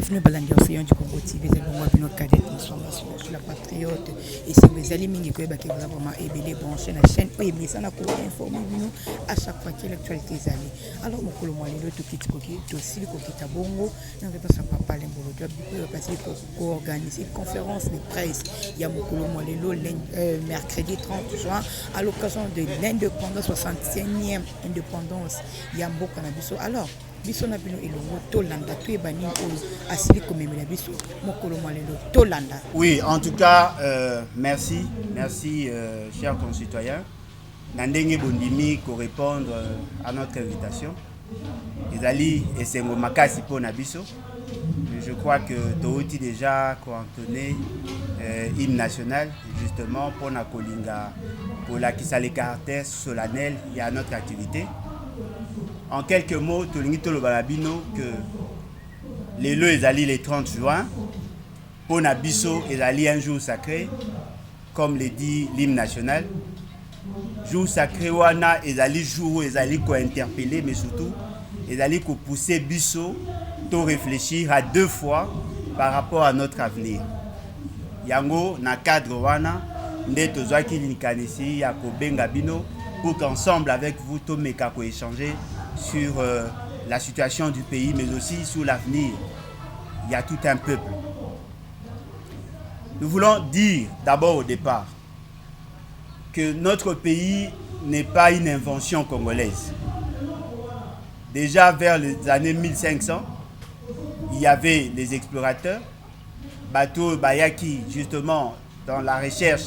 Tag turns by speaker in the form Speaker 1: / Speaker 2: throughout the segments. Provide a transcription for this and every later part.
Speaker 1: Bienvenue à l'Andioféon du Congo TV, c'est le mois de nos cadets de sur la patriote. Et si vous allez mingi que vous avez vraiment ébélé branché la chaîne, oui, mais ça n'a pas informé nous à chaque fois que l'actualité est allée. Alors, mon colo moi les tout qui aussi le qui tabongo, non pas ça pas parler pour le job, il peut passer pour organiser une conférence de presse. Il y a mon colo moi les mercredi 30 juin à l'occasion de l'indépendance 65e indépendance. Il y a un beau cannabis. Alors biso na bino elongo tolanda to ebani oyo asili komemela biso mokolo malelo tolanda.
Speaker 2: Oui, en tout cas, merci, chers concitoyens. Nandenge Bondimi pour répondre à notre invitation. Ezali esengo makasi po na biso. Je crois que Tooti déjà coordonné hymne national justement pour na kolinga pour la qui ça les caractères solennels il y a notre activité. En quelques mots, Tolingi Tolo Balabino que les lois ezali les 30 juin pour Nabiso ezali un jour sacré comme le dit l'hymne national. Jour sacré wana ezali jour ezali ko interpeller mais surtout ezali ko pousser biso to réfléchir à deux fois par rapport à notre avenir. Yango na cadre wana nde tozwaki likanisi ya ko benga bino pour qu'ensemble avec vous to meka ko échanger sur la situation du pays, mais aussi sur l'avenir. Il y a tout un peuple. Nous voulons dire d'abord au départ que notre pays n'est pas une invention congolaise. Déjà vers les années 1500, il y avait les explorateurs, Bateau Bayaki, justement, dans la recherche,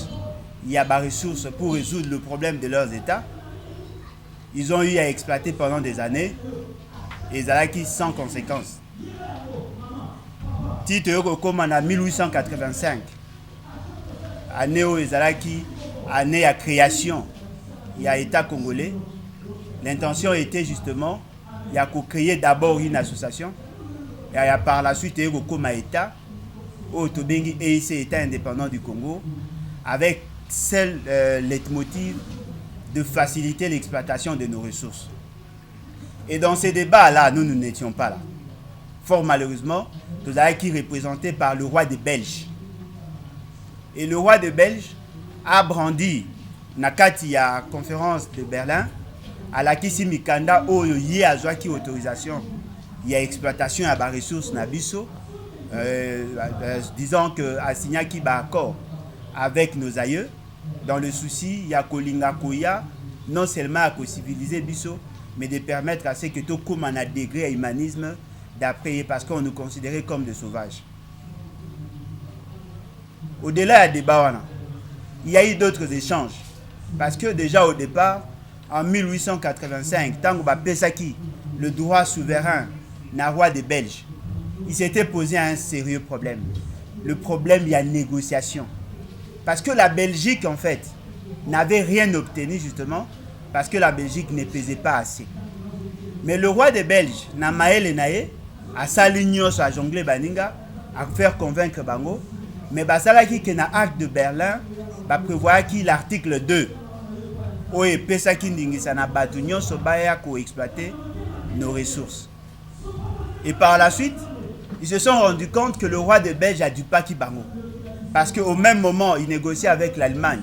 Speaker 2: il y a des ressources pour résoudre le problème de leurs États. Ils ont eu à exploiter pendant des années et ils ont sans conséquence. Tito comme en 1885, année où ils ont année à création, il y a État congolais. L'intention était justement il y a créer d'abord une association et par la suite il y a comme État au Tobengi et État indépendant du Congo avec seul leitmotiv de faciliter l'exploitation de nos ressources. Et dans ces débats-là, nous n'étions pas là. Fort malheureusement, nous avons été représentés par le roi des Belges. Et le roi des Belges a brandi, nakati ya conférence de Berlin, à la kisi mikanda oyo yé a joaki autorisation, il y a exploitation à bas ressources nabiso, disant que a signé qui ba accord avec nos aïeux. Dans le souci, il y a Kolinga Koya, non seulement à civiliser Bisso, mais de permettre à ce que tout comme on a degré à humanisme d'après, parce qu'on nous considérait comme des sauvages. Au-delà des débat, il y a eu d'autres échanges. Parce que déjà au départ, en 1885, tant que Pesaki, le droit souverain, n'a roi des Belges, il s'était posé un sérieux problème. Le problème, il y a négociation. Parce que la Belgique, en fait, n'avait rien obtenu, justement, parce que la Belgique ne pesait pas assez. Mais le roi des Belges, Namaël et Naé, a s'aligné à jongler Baninga, à faire convaincre Bango, mais Basalaki, qui n'a acte de Berlin, prévoit qu'il l'article 2, où il Pesaki Ndingisana Batunion, Sobaya, pour exploiter nos ressources. Et par la suite, ils se sont rendus compte que le roi des Belges a du Paki Bango. Parce qu'au même moment, il négociait avec l'Allemagne,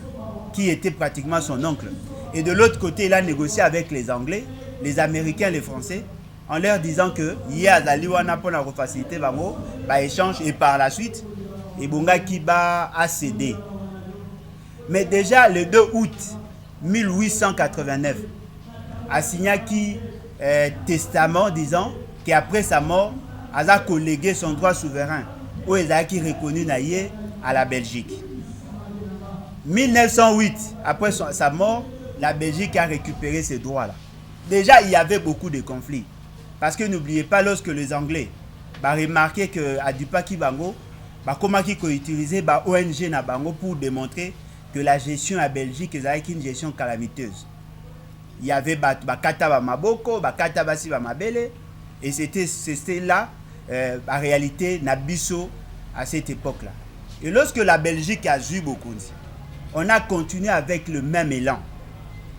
Speaker 2: qui était pratiquement son oncle. Et de l'autre côté, il a négocié avec les Anglais, les Américains, les Français, en leur disant que il y a la Liwana pour la faciliter échange. Et par la suite, Ebonga Kiba a cédé. Mais déjà, le 2 août 1889, a signé un testament disant qu'après sa mort, il a collégué son droit souverain, où il a reconnu Naïe à la Belgique. 1908, après sa mort, la Belgique a récupéré ces droits-là. Déjà, il y avait beaucoup de conflits. Parce que n'oubliez pas, lorsque les Anglais remarquaient qu'à Dupaki Bango, comment ils ont utilisé ONG na Bango pour démontrer que la gestion à Belgique est une gestion calamiteuse. Il y avait Bakata Maboko, Bakata Basi Mabele, et c'était là, en réalité, Nabiso à cette époque-là. Et lorsque la Belgique a joué beaucoup, on a continué avec le même élan.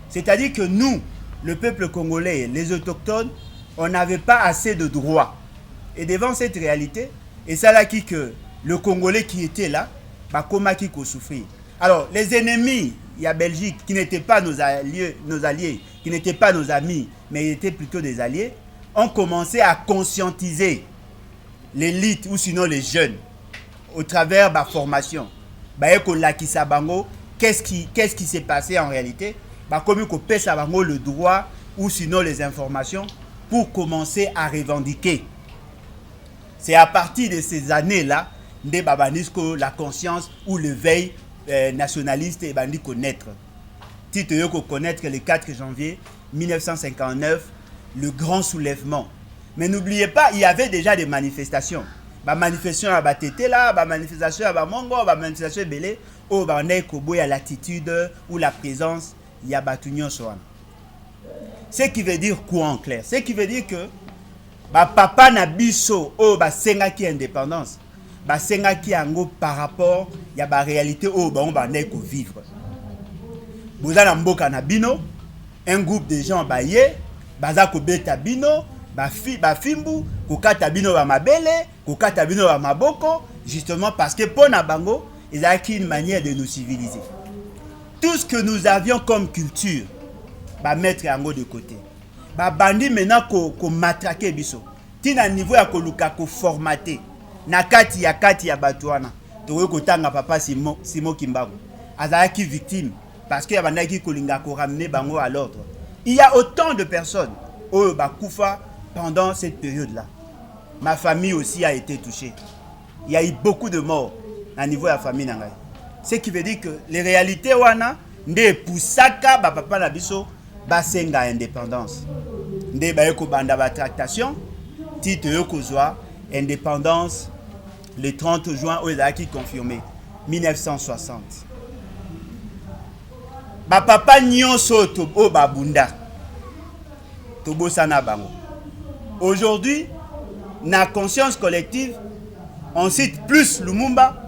Speaker 2: C'est-à-dire que nous, le peuple congolais, les autochtones, on n'avait pas assez de droits. Et devant cette réalité, Et ça là qui que le Congolais qui était là, bah comment qui souffrir. Alors les ennemis, il y a Belgique qui n'étaient pas nos alliés, qui n'étaient pas nos amis, mais étaient plutôt des alliés, ont commencé à conscientiser l'élite ou sinon les jeunes au travers de la formation. Qu'est-ce qui s'est passé en réalité? Comme on peut savoir le droit ou sinon les informations pour commencer à revendiquer. C'est à partir de ces années-là que la conscience ou le veille nationaliste est bandit connaître. Tito yoko connaître le 4 janvier 1959, le grand soulèvement. Mais n'oubliez pas, il y avait déjà des manifestations. Manifestation à Batete là, manifestation à Mongo, manifestation à Belé, où on est à l'attitude ou la présence, il y a Batunion Soan. Ce qui veut dire quoi en clair? Ce qui veut dire que papa Nabiso, senga qui indépendance, senga qui ango par rapport il y a la réalité où on va vivre. Vous avez un groupe de gens baillé, bazako beta bino, bafimbu, kokata bino ba mabele, kokata bino ba maboko, justement parce que pour Nabango, ils ont une manière de nous civiliser. Tout ce que nous avions comme culture, mettre yango de côté. Bandi maintenant ko matraquer biso. Tina niveau ya koluka ko formater. Na kati ya batuana. To ko tanga papa Simo Kimbangu. Azaki victime parce que yabandaki kolinga ko ramener bango à l'ordre. Il y a autant de personnes au bakufa pendant cette période-là. Ma famille aussi a été touchée. Il y a eu beaucoup de morts à niveau de la famille nangai. Ce qui veut dire que les réalités wana nde pusaka papa na biso basenga indépendance. Nde bayeko banda ba tractation titre yoko zwa indépendance le 30 juin au Zaki confirmé 1960. Papa nyonso to o babunda tobo sana bango. Aujourd'hui, na conscience collective, on cite plus Lumumba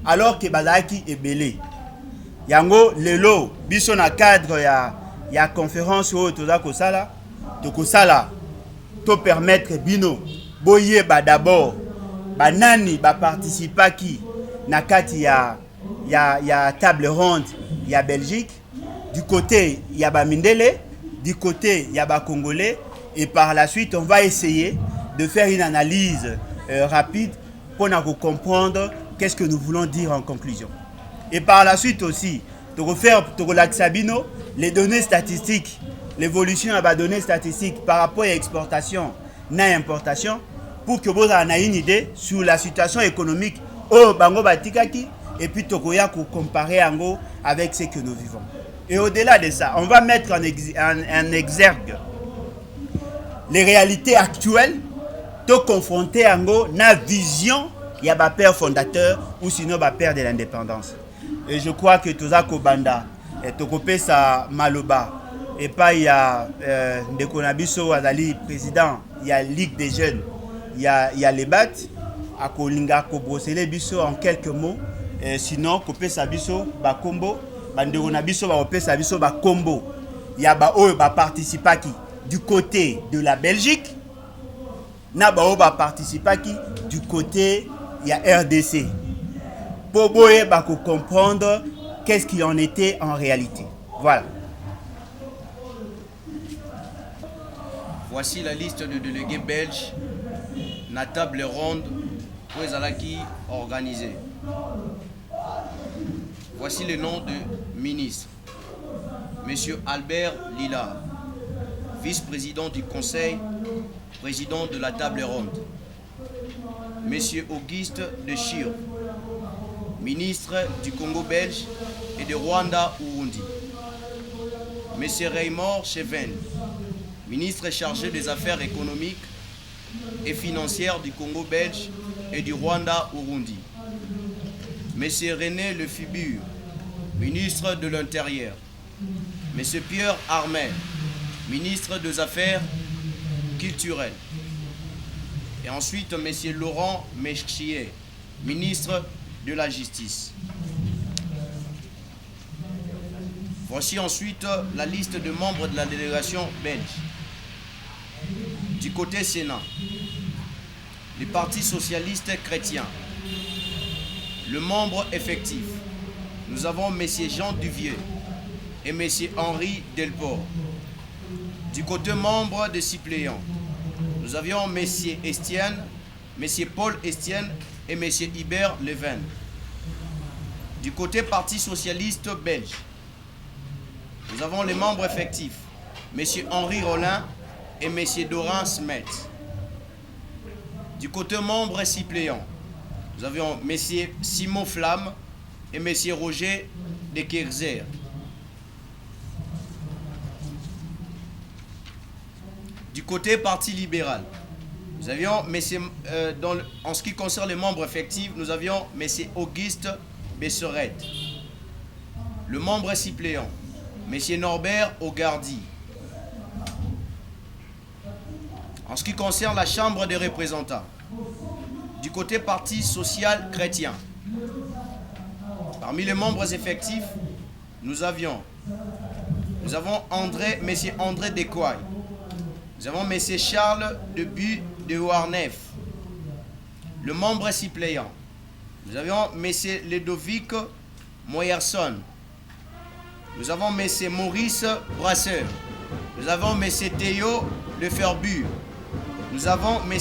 Speaker 2: alors que Bazaki est belé. Yango lelo biso na cadre ya conférence au toza kosala to permettre bino boye d'abord banani participa qui na kati ya table ronde ya Belgique, du côté ya Mindele, du côté ya Congolais, et par la suite on va essayer de faire une analyse rapide pour comprendre qu'est-ce que nous voulons dire en conclusion. Et par la suite aussi, de refaire les données statistiques, l'évolution des données statistiques par rapport à l'exportation et l'importation, pour que vous ayez une idée sur la situation économique au Bango Batikaki, et puis Tokoya pour comparer avec ce que nous vivons. Et au-delà de ça, on va mettre en exergue les réalités actuelles, te confronter à la vision, il y a un père fondateur ou sinon un père de l'indépendance. Et je crois que Toza Kobanda, Tokope sa Maloba, et pas il y a Ndekonabiso Azali, président, il y a Ligue des jeunes, il y a les BAT, à Kolinga Kobrosele Biso en quelques mots, sinon Kope Sabiso, Bakombo, Bandekonabiso, Baope Sabiso, Bakombo, il y a participa qui du côté de la Belgique, Nabao va participer du côté il y a RDC. Pour comprendre qu'est-ce qui en était en réalité. Voilà.
Speaker 3: Voici la liste de délégués belges na table ronde pour Ezalaki organisée. Voici le nom de ministre. Monsieur Albert Lila, vice-président du Conseil, président de la table ronde. Monsieur Auguste de Chir, ministre du Congo belge et de Rwanda-Urundi. Monsieur Raymond Cheven, ministre chargé des Affaires économiques et financières du Congo belge et du Rwanda-Urundi. Monsieur René Le Fibur, ministre de l'Intérieur. Monsieur Pierre Armel, ministre des Affaires culturelles. Et ensuite, monsieur Laurent Mechier, ministre de la Justice. Voici ensuite la liste de membres de la délégation belge. Du côté Sénat, du Parti socialiste chrétien. Le membre effectif, nous avons M. Jean Duvier et M. Henri Delport. Du côté membre de suppléants, nous avions M. Estienne, M. Paul Estienne et M. Hubert Leven. Du côté Parti socialiste belge, nous avons les membres effectifs, M. Henri Rollin et M. Dorin Smet. Du côté membre suppléant, nous avions M. Simon Flamme et M. Roger de Kerzer. Du côté Parti libéral, nous avions en ce qui concerne les membres effectifs, nous avions M. Auguste Besseret. Le membre suppléant, M. Norbert Augardi. En ce qui concerne la Chambre des représentants, du côté Parti social chrétien, parmi les membres effectifs, nous avons M. André Descoy. Nous avons M. Charles Debu de Warnef. Le membre suppléant, nous avons M. Ludovic Moyerson. Nous avons M. Maurice Brasseur. Nous avons M. Théo Leferbure. Nous avons M.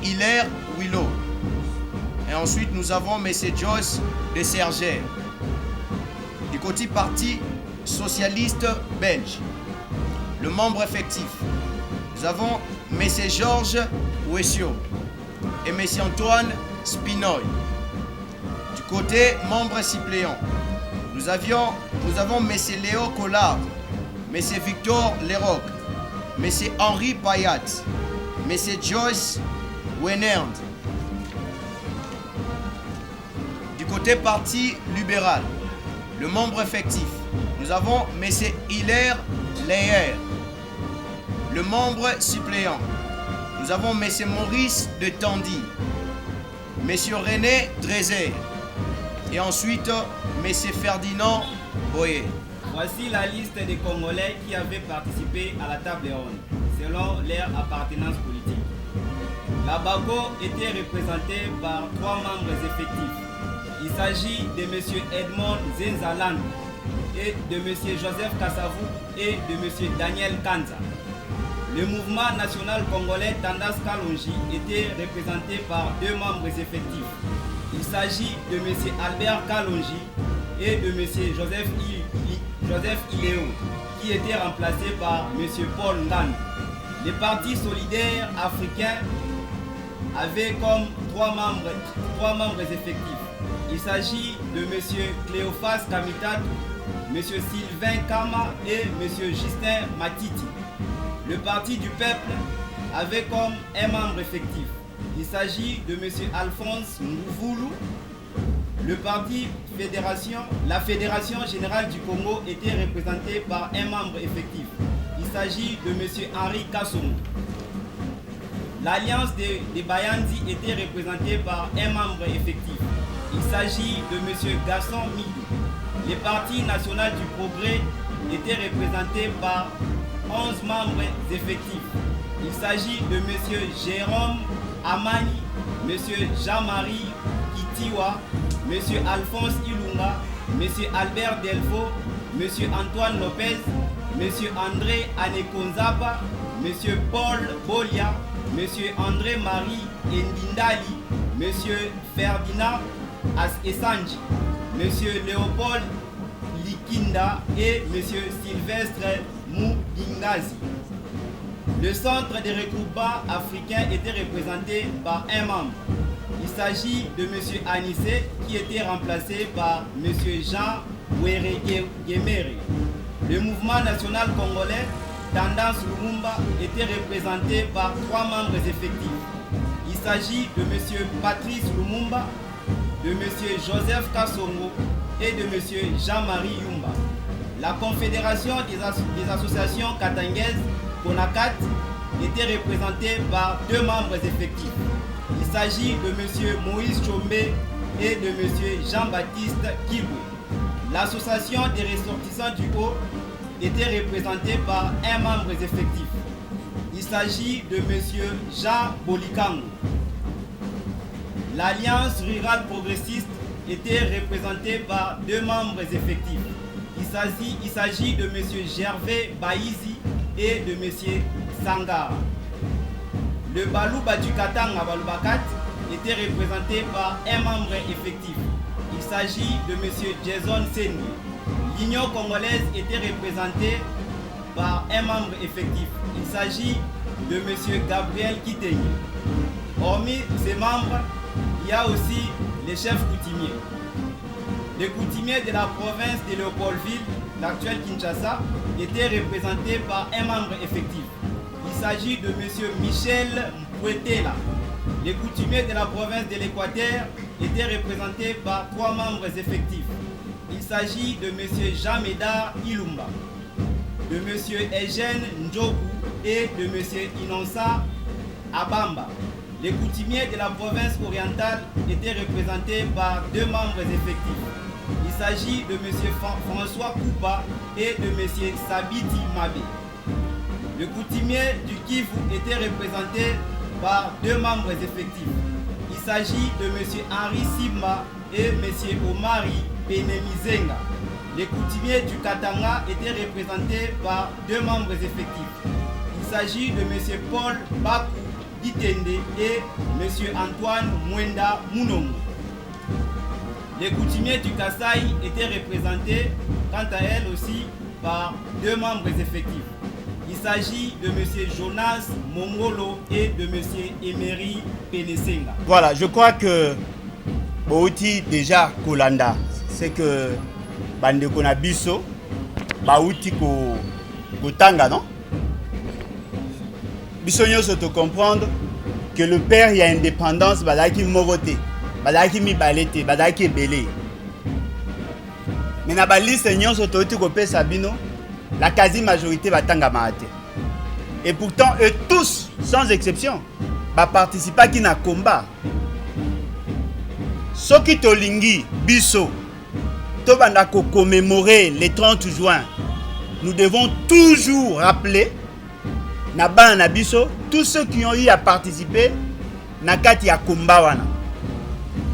Speaker 3: Hilaire Willow. Et ensuite, nous avons M. Joyce de Sergère. Du côté Parti socialiste belge, le membre effectif, nous avons M. Georges Wessio et M. Antoine Spinoy. Du côté membre suppléant, nous avons M. Léo Collard, M. Victor Leroc, M. Henri Payat, M. Joyce Wenerd. Du côté Parti libéral, le membre effectif, nous avons M. Hilaire Leyer. Le membre suppléant, nous avons M. Maurice de Tandy, M. René Drezer et ensuite M. Ferdinand Boyer.
Speaker 4: Voici la liste des Congolais qui avaient participé à la table ronde, selon leur appartenance politique. La BAGO était représentée par 3 membres effectifs. Il s'agit de M. Edmond Zenzalan et de M. Joseph Kassavou et de M. Daniel Kanza. Le mouvement national congolais Tendance Kalonji était représenté par 2 membres effectifs. Il s'agit de M. Albert Kalonji et de M. Joseph Iléo, qui était remplacé par M. Paul Ngan. Les partis solidaires africains avaient comme 3 membres effectifs. Il s'agit de M. Cléophas Kamitat, M. Sylvain Kama et M. Justin Matiti. Le Parti du Peuple avait comme un membre effectif. Il s'agit de M. Alphonse Mouvoulou. Le parti la Fédération Générale du Congo était représentée par un membre effectif. Il s'agit de M. Henri Kassoum. L'Alliance des Bayandi était représentée par un membre effectif. Il s'agit de M. Gaston Midou. Le Parti national du progrès était représenté par 11 membres effectifs. Il s'agit de M. Jérôme Amani, M. Jean-Marie Kitiwa, M. Alphonse Ilunga, M. Albert Delfo, M. Antoine Lopez, M. André Anekonzapa, M. Paul Bolia, M. André-Marie Ndindali, M. Ferdinand Essanji, M. Léopold Likinda et M. Sylvestre Moubingazi. Le centre de regroupement africain était représenté par un membre. Il s'agit de M. Anissé qui était remplacé par M. Jean Were-Gemere. Le mouvement national congolais Tendance Lumumba était représenté par 3 membres effectifs. Il s'agit de M. Patrice Lumumba, de M. Joseph Kassongo et de M. Jean-Marie Yumba. La Confédération des associations katangaises, CONACAT, était représentée par 2 membres effectifs. Il s'agit de M. Moïse Chombe et de M. Jean-Baptiste Kibwe. L'association des ressortissants du Haut était représentée par un membre effectif. Il s'agit de M. Jean Bolikango. L'Alliance rurale progressiste était représentée par 2 membres effectifs. Il s'agit de M. Gervais Baïzi et de M. Sangara. Le Balouba du Katanga Baloubakat était représenté par un membre effectif. Il s'agit de M. Jason Sengi. L'Union congolaise était représentée par un membre effectif. Il s'agit de M. Gabriel Kitengi. Hormis ces membres, il y a aussi les chefs coutumiers. Les coutumiers de la province de Léopoldville, l'actuelle Kinshasa, étaient représentés par un membre effectif. Il s'agit de M. Michel Mpouetela. Les coutumiers de la province de l'Équateur étaient représentés par 3 membres effectifs. Il s'agit de M. Jean-Médard Ilumba, de M. Eugène Ndjoku et de M. Inonsa Abamba. Les coutumiers de la province orientale étaient représentés par 2 membres effectifs. Il s'agit de M. François Koupa et de M. Sabiti Mabé. Le coutumier du Kivu était représenté par 2 membres effectifs. Il s'agit de M. Henri Simba et M. Omari Penemizenga. Les coutumiers du Katanga étaient représentés par 2 membres effectifs. Il s'agit de M. Paul Bakou Ditende et M. Antoine Mwenda Mounongo. Les coutumiers du Kasaï étaient représentés, quant à elles aussi, par 2 membres effectifs. Il s'agit de M. Jonas Mongolo et de M. Emery Penesenga.
Speaker 2: Voilà, je crois que Bouti déjà Kolanda, c'est que Bande Konabiso, Bauti Kotanga, non? Bisogno te comprendre que le père il y a indépendance, Badaki Moroté, Badaki Mibalete, Badaki Belé. Mais na baliste nyon soto kopé Sabino, la quasi-majorité va tanga maate. Et pourtant, eux tous, sans exception, va participer à un combat. Ce qui tolingi, biso, to banda ko commémorer le 30 juin, nous devons toujours rappeler Naba na biso, tous ceux qui ont eu à participer na kati ya combat wana.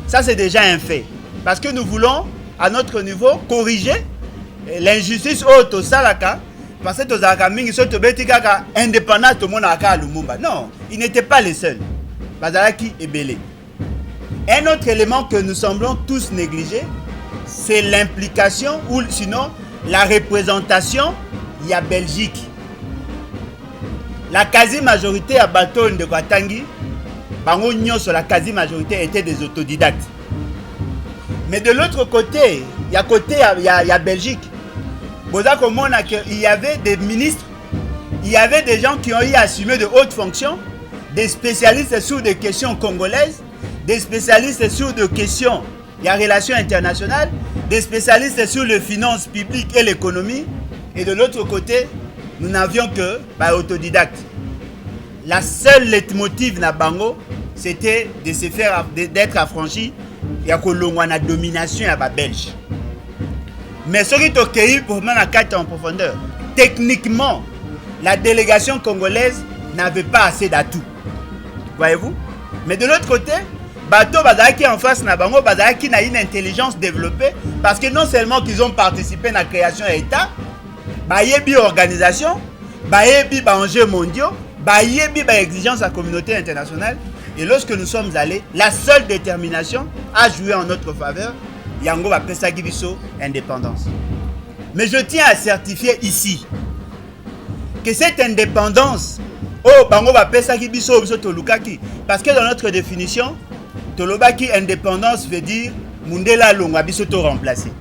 Speaker 2: Ça c'est déjà un fait. Parce que nous voulons, à notre niveau, corriger l'injustice au Salaka. Parce que Tozaka Mingi so tobeti kaka indépendant tout le monde à Lumumba. Non, ils n'étaient pas les seuls. Bazalaki et Belé. Un autre élément que nous semblons tous négliger, c'est l'implication ou sinon la représentation de la Belgique. La quasi-majorité à Baton de Kwatangi, sur la quasi-majorité était des autodidactes. Mais de l'autre côté, il y a Belgique. Il y avait des ministres, il y avait des gens qui ont eu à assumer de hautes fonctions, des spécialistes sur des questions congolaises, des spécialistes sur des questions de relations internationales, des spécialistes sur les finances publiques et l'économie. Et de l'autre côté, nous n'avions que autodidactes. La seule leitmotiv na bango, c'était de se faire d'être affranchi et la domination à la Belge. Mais ce qui est ok pour moi en profondeur, techniquement, la délégation congolaise n'avait pas assez d'atouts. Voyez-vous? Mais de l'autre côté, Bato Bazaki en face na bango, Bazaki na une intelligence développée parce que non seulement qu'ils ont participé à la création de l'État, bayebi organisation, bayebi enjeux mondiaux, bayebi exigence à la communauté internationale. Et lorsque nous sommes allés, la seule détermination a joué en notre faveur. Yango va pesa gibiso indépendance. Mais je tiens à certifier ici que cette indépendance, bango va pesa gibiso biso tolukaki, parce que dans notre définition, tolobaki indépendance veut dire mundela longa biso to remplacer.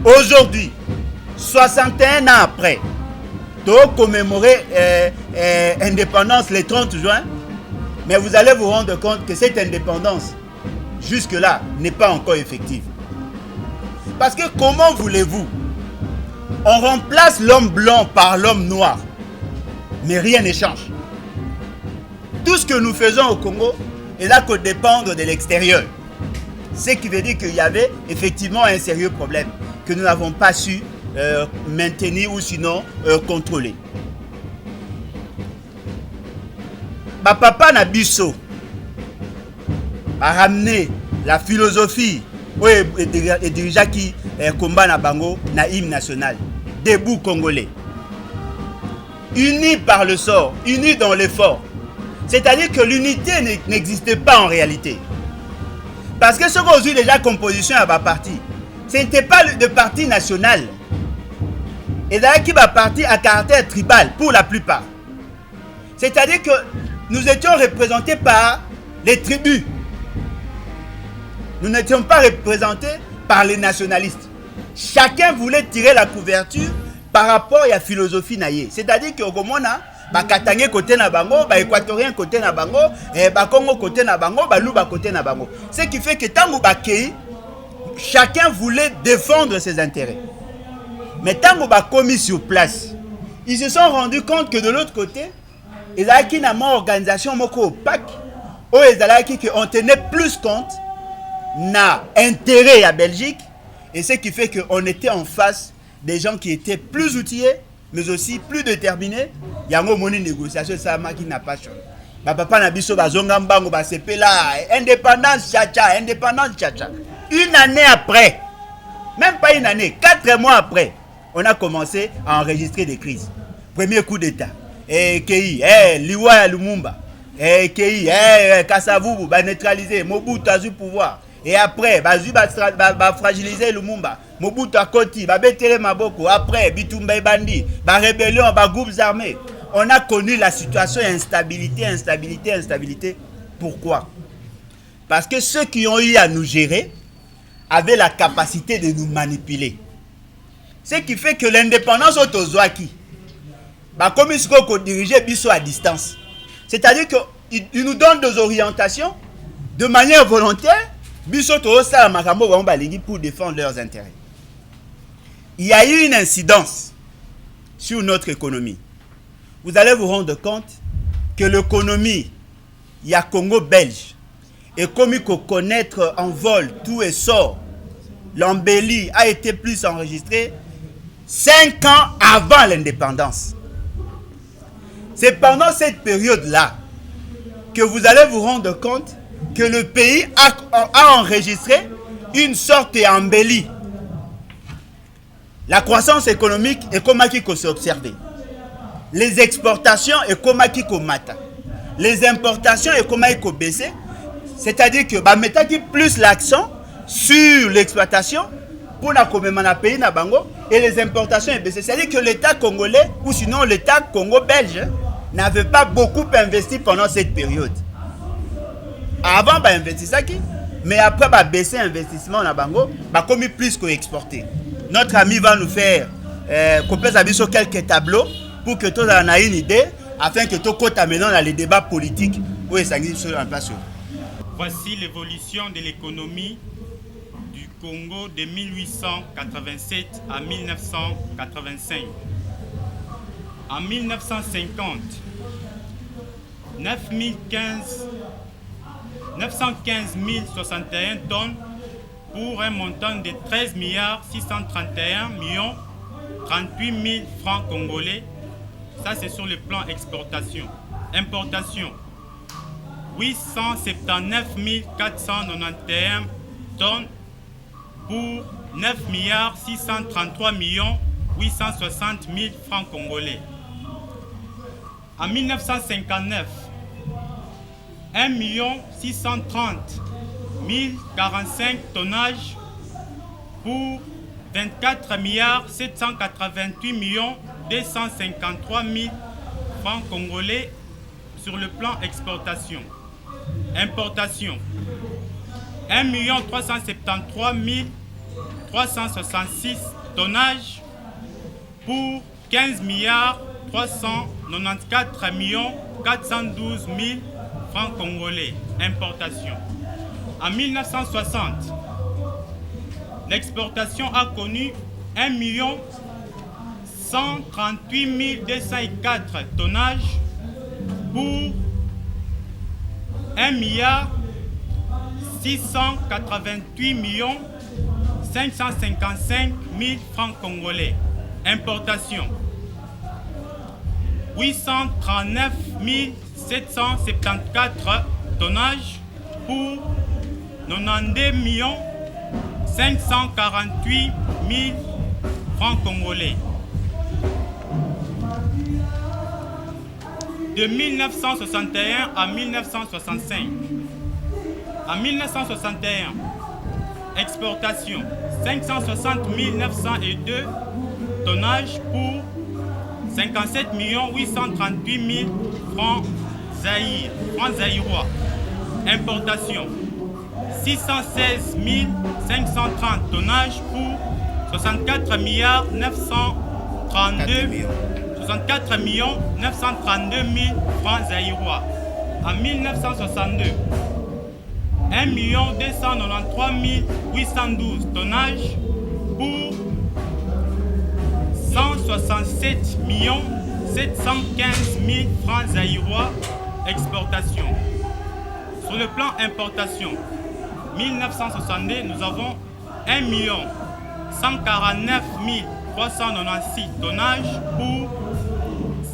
Speaker 2: Aujourd'hui, 61 ans après, to commémorer indépendance le 30 juin, mais vous allez vous rendre compte que cette indépendance jusque-là n'est pas encore effective. Parce que comment voulez-vous? On remplace l'homme blanc par l'homme noir, mais rien ne change. Tout ce que nous faisons au Congo est là qu'au dépendre de l'extérieur. Ce qui veut dire qu'il y avait effectivement un sérieux problème que nous n'avons pas su maintenir ou sinon contrôler. papa na biso a ramené la philosophie et déjà qui combat na bango na hymne national. Debout Congolais. Unis par le sort, unis dans l'effort. C'est-à-dire que l'unité n'existait pas en réalité. Parce que ce qu'on a eu déjà composition à ma parti, ce n'était pas de parti national. Et d'ailleurs qui va parti à caractère tribal pour la plupart. C'est-à-dire que nous étions représentés par les tribus. Nous n'étions pas représentés par les nationalistes. Chacun voulait tirer la couverture par rapport à la philosophie naïe. C'est-à-dire que au Gomona, Katangé côté na bango, équatorien côté na bango, Congo côté na bango, Luba côté na bango. Ce qui fait que tant que chacun voulait défendre ses intérêts. Mais tant qu'on a commis sur place, ils se sont rendus compte que de l'autre côté, il y a une organisation opaque, où on tenait plus compte na intérêt à Belgique, et ce qui fait qu'on était en face des gens qui étaient plus outillés, mais aussi plus déterminés. Il y a une négociation, ça qui n'a pas changé. Papa na biso bazonga mbango ba sepela indépendance tchacha. Une année après, même pas une année, 4 mois après, on a commencé à enregistrer des crises. Premier coup d'état. Kei, Liwa Lumumba. Kei, Kasavubu, ba neutraliser, Mobutu a eu pouvoir. Et après, ba fragiliser Lumumba. Mobutu a koti, ba betele maboko. Après, Bitumba Bandi, ba rébellion, ba groupes armés. On a connu la situation instabilité. Pourquoi? Parce que ceux qui ont eu à nous gérer avaient la capacité de nous manipuler. Ce qui fait que l'indépendance autozoaki, comme ils sont dirigés biso à distance. C'est-à-dire qu'ils nous donnent des orientations de manière volontaire, biso to sa makambo pour défendre leurs intérêts. Il y a eu une incidence sur notre économie. Vous allez vous rendre compte que l'économie, il y a Congo belge, et comme il faut connaître en vol tout et sort, l'embellie a été plus enregistrée 5 ans avant l'indépendance. C'est pendant cette période-là que vous allez vous rendre compte que le pays a enregistré une sorte d'embellie. La croissance économique est comme qui s'est observée. Les exportations est comme qui mata. Les importations est comme qui baissé. C'est-à-dire que mettons plus l'accent sur l'exploitation pour la pays na bango et les importations est baissé. C'est-à-dire que l'État congolais ou sinon l'État congo-belge n'avait pas beaucoup investi pendant cette période. Avant investir ça qui, mais après baisser l'investissement na bango, comme plus qu'exporter. Notre ami va nous faire sur quelques tableaux pour que tout le monde ait une idée, afin que tout le monde maintenant dans les débats politiques où ça existe sur la place.
Speaker 5: Voici l'évolution de l'économie du Congo de 1887 à 1985. En 1950, 915 061 tonnes pour un montant de 13 631 38 000 francs congolais. Ça, c'est sur le plan exportation. Importation, 879 491 tonnes pour 9 633 860 000 francs congolais. En 1959, 1 630 045 tonnages pour 24 788 253 000 francs congolais sur le plan exportation. Importation, 1 373 366 tonnages pour 15 394 412 000 francs congolais. Importation. En 1960, l'exportation a connu 1 138 204 tonnages pour 1 688 555 000 francs congolais. Importation, 839 774 tonnages pour 92 548 000 francs congolais. De 1961 à 1965. En 1961, exportation 560 902 tonnages pour 57 838 000 francs zaïrois. Importation 616 530 tonnages pour 64 932 000 francs zaïrois. En 1962, 1 293 812 tonnages pour 167 715 000 francs zaïrois exportation. Sur le plan importation, 1962, nous avons 1 149 396 tonnages pour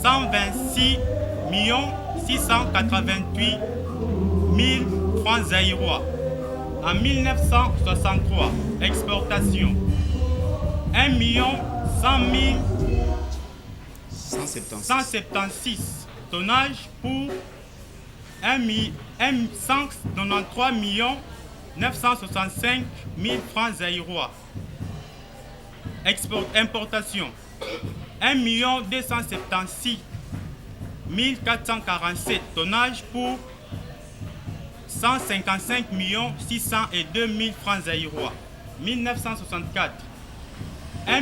Speaker 5: 126 688 000 francs zaïrois. En 1963, exportation 1 176 tonnages pour 193 965 000 francs zaïrois. Importation 1 276 447 tonnages pour 155 602 000 francs zaïrois. 1964, 1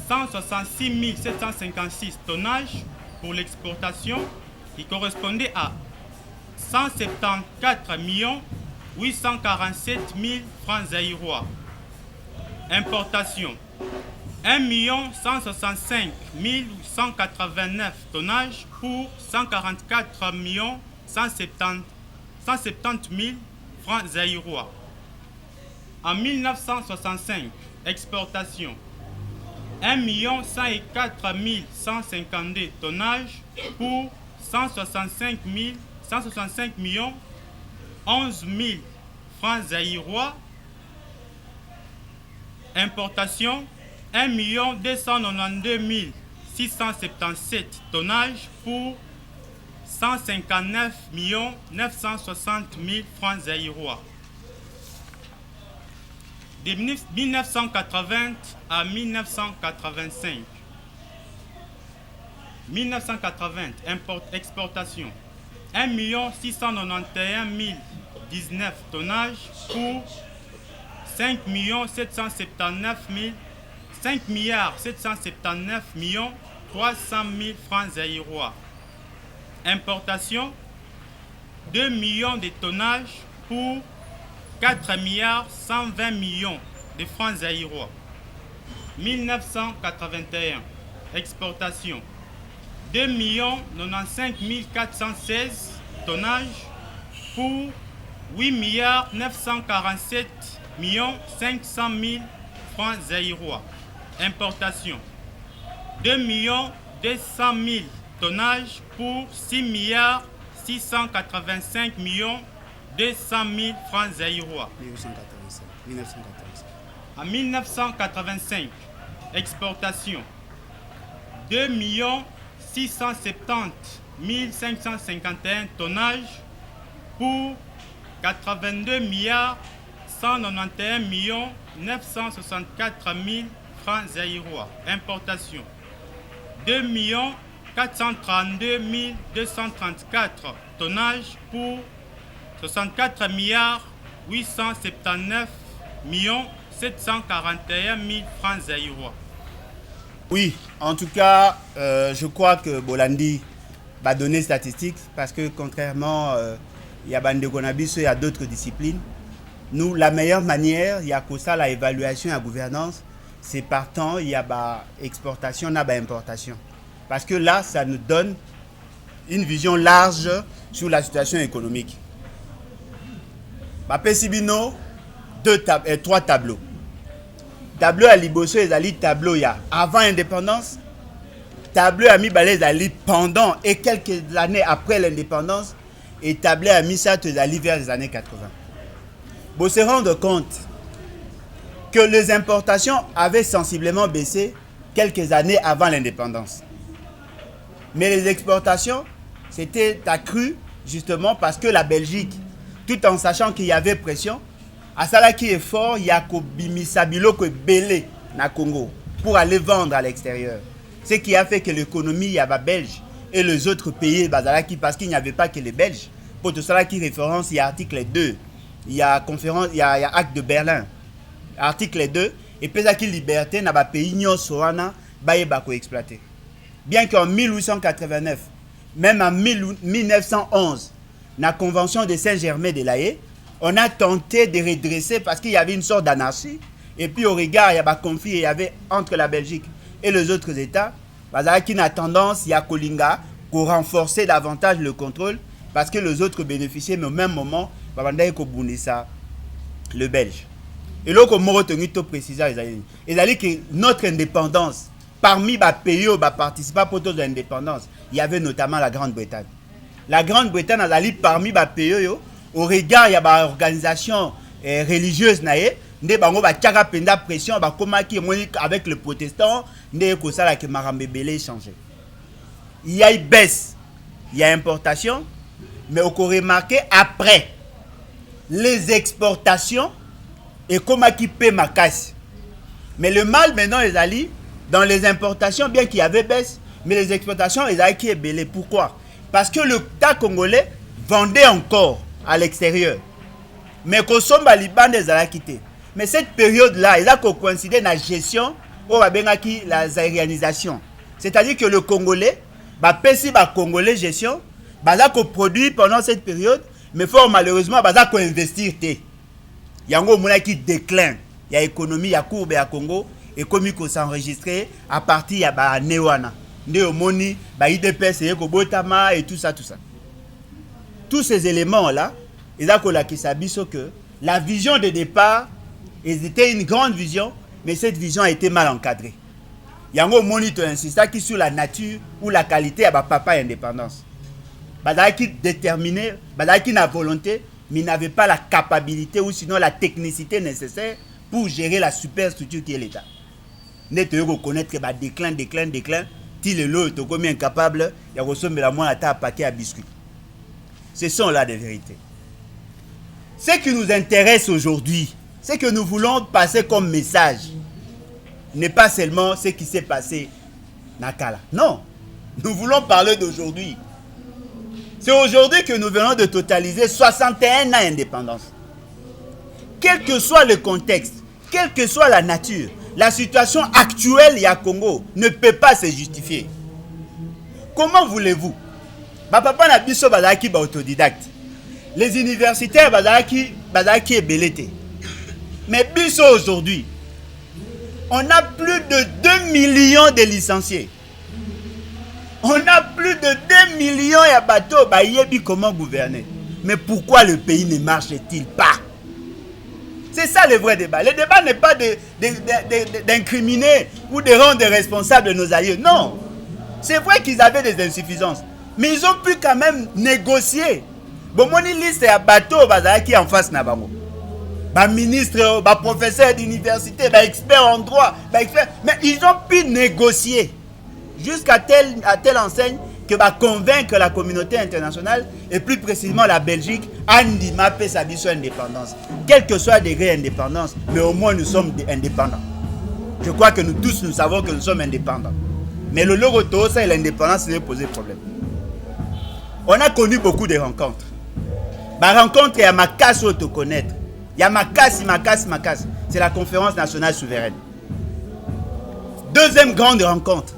Speaker 5: 166 756 tonnages pour l'exportation qui correspondait à 174 847 000 francs zaïrois. Importation 1 165 189 tonnages pour 144 170 000 francs zaïrois. En 1965, exportation 1 104 152 tonnages pour 165 11 000 francs zaïrois. Importation 1 292 677 tonnages pour 159 960 000 francs zaïrois. De 1980 à 1985. 1980, exportation 1 691 019 tonnages pour 5 779 300 000 francs zaïrois. Importation 2 millions de tonnages pour 4 120 millions de francs zaïrois. 1981, exportation 2 95 416 tonnages pour 8 947 500 000 francs zaïrois. Importation 2 200 000 tonnages pour 6 685 200 000 francs zaïrois. 1985. En 1985, exportation 2 670 551 tonnages pour 82 191 964 000 francs zaïrois. Importation 2 432 234 tonnages pour 64 879 741 000 francs zaïrois.
Speaker 2: Oui, en tout cas, je crois que Bolandi va donner statistiques parce que contrairement à Bandegonabiso et à d'autres disciplines, nous, la meilleure manière, il y a que ça, l'évaluation et la gouvernance, c'est partant, il y a exportation, il y a importation. Parce que là, ça nous donne une vision large sur la situation économique. Sibino, 3 tableaux. Tableau à Liboso et Zali, tableau il y a avant indépendance, tableau à Mibale Zali pendant et quelques années après l'indépendance et tableau à Missato Zali vers les années 80. Vous se rendre compte que les importations avaient sensiblement baissé quelques années avant l'indépendance. Mais les exportations, c'était accru justement parce que la Belgique, tout en sachant qu'il y avait pression, à cela qui est fort, il y a Kobimisabilo Belé na Congo pour aller vendre à l'extérieur. Ce qui a fait que l'économie y avait belge et les autres pays parce qu'il n'y avait pas que les Belges. Pour tout cela qui référence, il y a article 2, il y a conférence, il y a acte de Berlin. Article 2, et puis la liberté n'a pas pays n'y soana baye bako exploité. Bien qu'en 1889, même en 1911, la convention de Saint-Germain de l'Aye, on a tenté de redresser parce qu'il y avait une sorte d'anarchie. Et puis au regard, il y avait un conflit, il y avait entre la Belgique et les autres États, qui a tendance, il y a Kolinga, pour renforcer davantage le contrôle, parce que les autres bénéficiaient, mais au même moment, le Belge. Et là, comme je vais préciser, c'est que notre indépendance, parmi les pays qui participent pour l'indépendance, il y avait notamment la Grande-Bretagne. La Grande-Bretagne, parmi les pays, au regard, il y a une organisation religieuse, nde bango ba tchaka penda pression ba komaki avec les protestants nde ko sala ke marambe belé changer. Il y a une baisse, il y a importation, mais on peut remarquer après les exportations et comment qui paie ma casse. Mais le mal maintenant les alliés dans les importations, bien qu'il y avait baisse, mais les exportations les alliés qui est belé. Pourquoi? Parce que le tas congolais vendait encore à l'extérieur, mais qu'on somme à Liban des alliés quittés. Mais cette période-là, il a coïncidé dans la gestion ou la aérianisation. C'est-à-dire que le Congolais, Congolais gestion, produit pendant cette période, mais fort malheureusement, il investir. Il y a un moment qui décline. Il y a l'économie, il y a courbe à Congo, et comme il faut s'enregistrer à partir de Néwana. Néomoni, IDPS, Botama et tout ça. Tous ces éléments-là, ils ont que la vision de départ, c'était une grande vision, mais cette vision a été mal encadrée. Il y a un moniteur insistant qui sur la nature ou la qualité à papa indépendance. Qui déterminé, qui n'a volonté, mais n'avait pas la capacité ou sinon la technicité nécessaire pour gérer la superstructure qui est l'État. Nous devons reconnaître que déclin, si le lot est comme incapable, il y a ressemble à moins à paquet à biscuits. Ce sont là des vérités. Ce qui nous intéresse aujourd'hui, ce que nous voulons passer comme message, n'est pas seulement ce qui s'est passé Nakala. Non, nous voulons parler d'aujourd'hui. C'est aujourd'hui que nous venons de totaliser 61 ans d'indépendance. Quel que soit le contexte, quelle que soit la nature, la situation actuelle à Congo ne peut pas se justifier. Comment voulez-vous? Papa n'a pas de autodidacte. Les universitaires qui est belleté. Mais biso aujourd'hui, on a plus de 2 millions de licenciés. On a plus de 2 millions de bateaux. Comment gouverner? Mais pourquoi le pays ne marche-t-il pas? C'est ça le vrai débat. Le débat n'est pas d'incriminer ou de rendre responsables de nos aïeux. Non. C'est vrai qu'ils avaient des insuffisances. Mais ils ont pu quand même négocier. Bon, mon liste à bateau qui en face na bango. Ministre, professeur d'université, expert en droit, mais ils ont pu négocier jusqu'à telle enseigne que convaincre la communauté internationale et plus précisément la Belgique Andi Mapé sa indépendance. Quel que soit le degré d'indépendance, mais au moins nous sommes indépendants. Je crois que nous tous nous savons que nous sommes indépendants. Mais le logo ça et l'indépendance ne poser problème. On a connu beaucoup de rencontres. Rencontre, il y a ma casse où te connaître. Il y a ma casse. C'est la conférence nationale souveraine. Deuxième grande rencontre,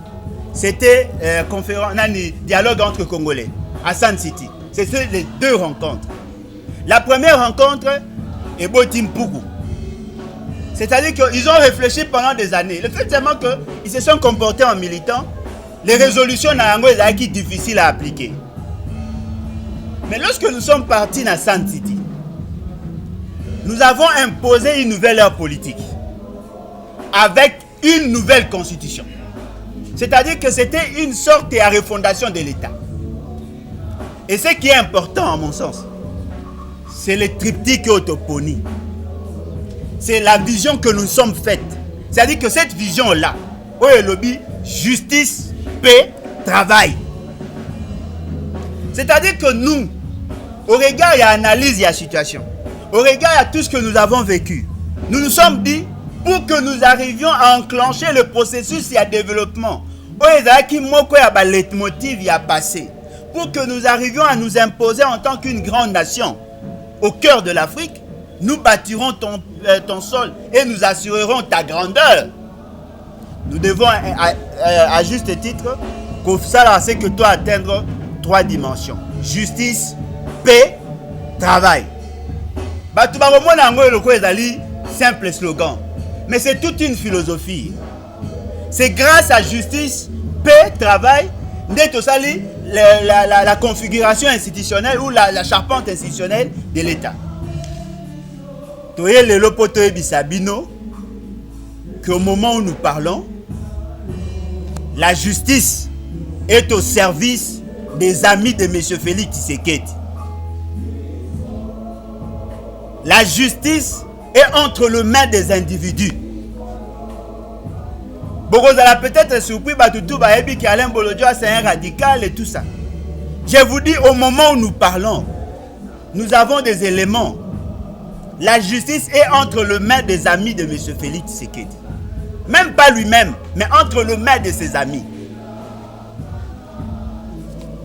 Speaker 2: c'était dialogue entre Congolais à San City. C'était les deux rencontres. La première rencontre est Botimpuku. C'est-à-dire qu'ils ont réfléchi pendant des années. Le fait seulement qu'ils se sont comportés en militants, les résolutions n'ont été difficiles à appliquer. Mais lorsque nous sommes partis à San City, nous avons imposé une nouvelle ère politique avec une nouvelle constitution. C'est-à-dire que c'était une sorte de refondation de l'État. Et ce qui est important, à mon sens, c'est le triptyque autoponie. C'est la vision que nous sommes faites. C'est-à-dire que cette vision-là, lobby, justice, paix, travail. C'est-à-dire que nous, au regard de l'analyse de la situation, au regard de tout ce que nous avons vécu, nous nous sommes dit, pour que nous arrivions à enclencher le processus de développement, pour que nous arrivions à nous imposer en tant qu'une grande nation au cœur de l'Afrique, nous bâtirons ton sol et nous assurerons ta grandeur. Nous devons, à juste titre, que ça, c'est que toi atteindre 3 dimensions. Justice, paix, travail. Simple slogan. Mais c'est toute une philosophie. C'est grâce à justice, paix, travail, la configuration institutionnelle ou la charpente institutionnelle de l'État. Qu'au moment où nous parlons, la justice est au service des amis de M. Félix Tshisekedi. La justice est entre les mains des individus. Beaucoup de peut-être surpris qu'Alain Bolodjo c'est un radical et tout ça. Je vous dis, au moment où nous parlons, nous avons des éléments. La justice est entre les mains des amis de M. Félix Tshisekedi. Même pas lui-même, mais entre les mains de ses amis.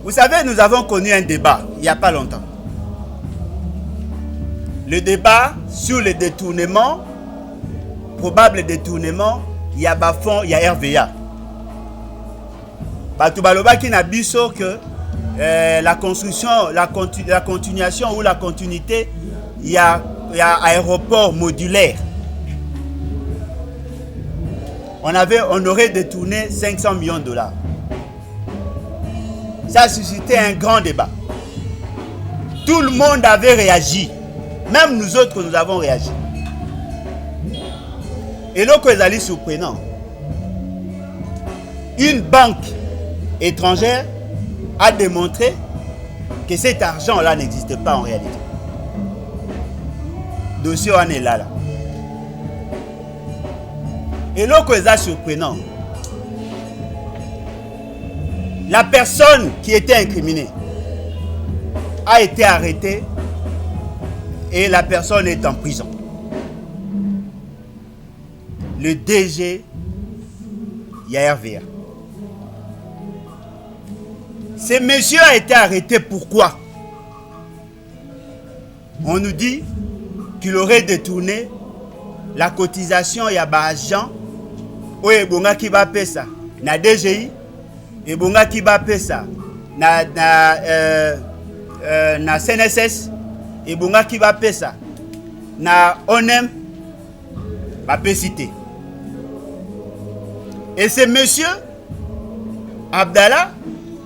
Speaker 2: Vous savez, nous avons connu un débat il n'y a pas longtemps. Le débat sur le détournement, probable détournement, il y a Bafon, il y a RVA. Batubaloba qui n'a biso que la construction, la continuation ou la continuité, il y a aéroport modulaire. On aurait détourné 500 millions de dollars. Ça a suscité un grand débat. Tout le monde avait réagi. Même nous autres, nous avons réagi. Et là, c'est surprenant. Une banque étrangère a démontré que cet argent-là n'existe pas en réalité. Le dossier en est là. Et là, c'est surprenant. La personne qui était incriminée a été arrêtée et la personne est en prison. Le DG, il y a RVA. Ce monsieur a été arrêté pourquoi? On nous dit qu'il aurait détourné la cotisation ya ba agent o ebonga ki ba pesa na DGI ebonga ki ba pesa na CNSS ebonga ki ba pesa na ONEM ba pesité. Et ce monsieur Abdallah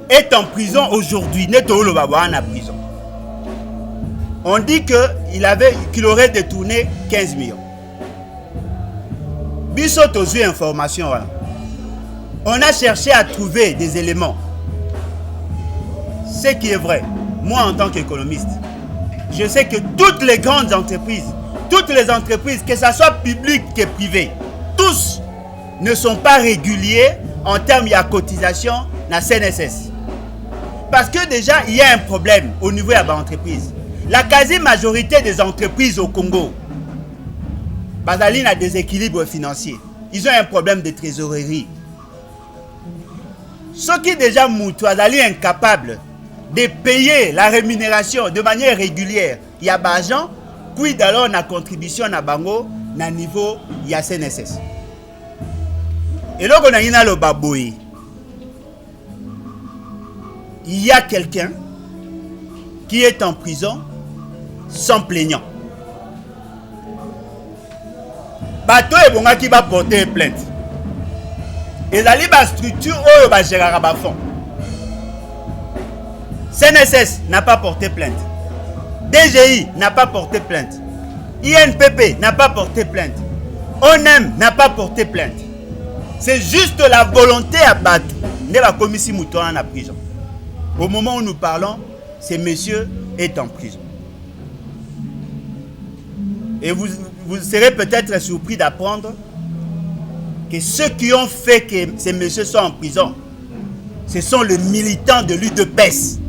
Speaker 2: est en prison aujourd'hui. Neto lo baba en prison. On dit qu'il aurait détourné 15 millions. Bissot aux yeux information. Voilà. On a cherché à trouver des éléments. Ce qui est vrai, moi en tant qu'économiste, je sais que toutes les grandes entreprises, toutes les entreprises, que ce soit publiques que privées, tous ne sont pas réguliers en termes de cotisation dans la CNSS. Parce que déjà, il y a un problème au niveau de l'entreprise. La quasi-majorité des entreprises au Congo, Bazali a des équilibres financiers. Ils ont un problème de trésorerie. Ceux qui déjà moutent, Bazali est incapable de payer la rémunération de manière régulière. Il y a des agents, puis alors la contribution à Bango, na niveau, il y a CNSS. Et là, on a le baboui. Il y a quelqu'un qui est en prison sans plaignant. Bateau et bonga qui va porter plainte. Et la libre structure où va gérer à fond. CNSS n'a pas porté plainte. DGI n'a pas porté plainte. INPP n'a pas porté plainte. ONEM n'a pas porté plainte. C'est juste la volonté à battre. Ne va comme ici mouton en prison. Au moment où nous parlons, ce monsieur est en prison. Et vous serez peut-être surpris d'apprendre que ceux qui ont fait que ces messieurs soient en prison, ce sont les militants de l'UDPS.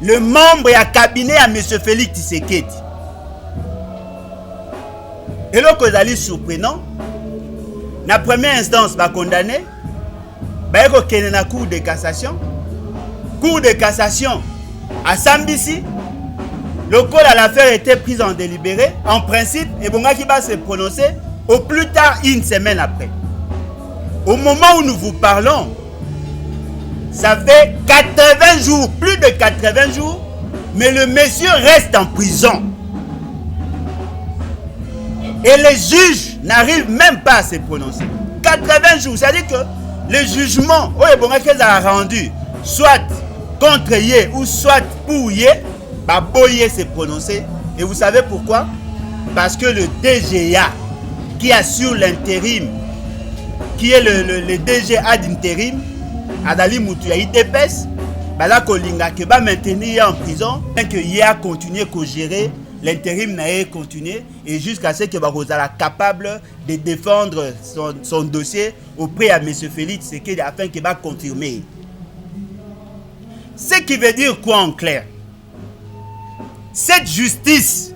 Speaker 2: Le membre et à cabinet à M. Félix Tshisekedi. Et là, c'est surprenant. La première instance va condamner. Il y a la Cour de cassation. Cour de cassation à Sambisi. Le col à l'affaire était prise en délibéré. En principe, et bon, qui va se prononcer au plus tard une semaine après. Au moment où nous vous parlons, ça fait 80 jours, plus de 80 jours, mais le monsieur reste en prison. Et les juges n'arrivent même pas à se prononcer. 80 jours, c'est-à-dire que le jugement, qu'elles a rendu, soit contre Yé ou soit pour Yé, Boyé s'est prononcé. Et vous savez pourquoi? Parce que le DGA, qui assure l'intérim, qui est le DGA d'intérim, Adali Moutou, IDPS, là, Kolinga, qui va maintenir en prison, que Yé a continué à gérer. L'intérim n'a pas continué et jusqu'à ce que Barrosa soit capable de défendre son dossier auprès de M. Félix Tshisekedi afin qu'il va confirmer. Ce qui veut dire quoi en clair? Cette justice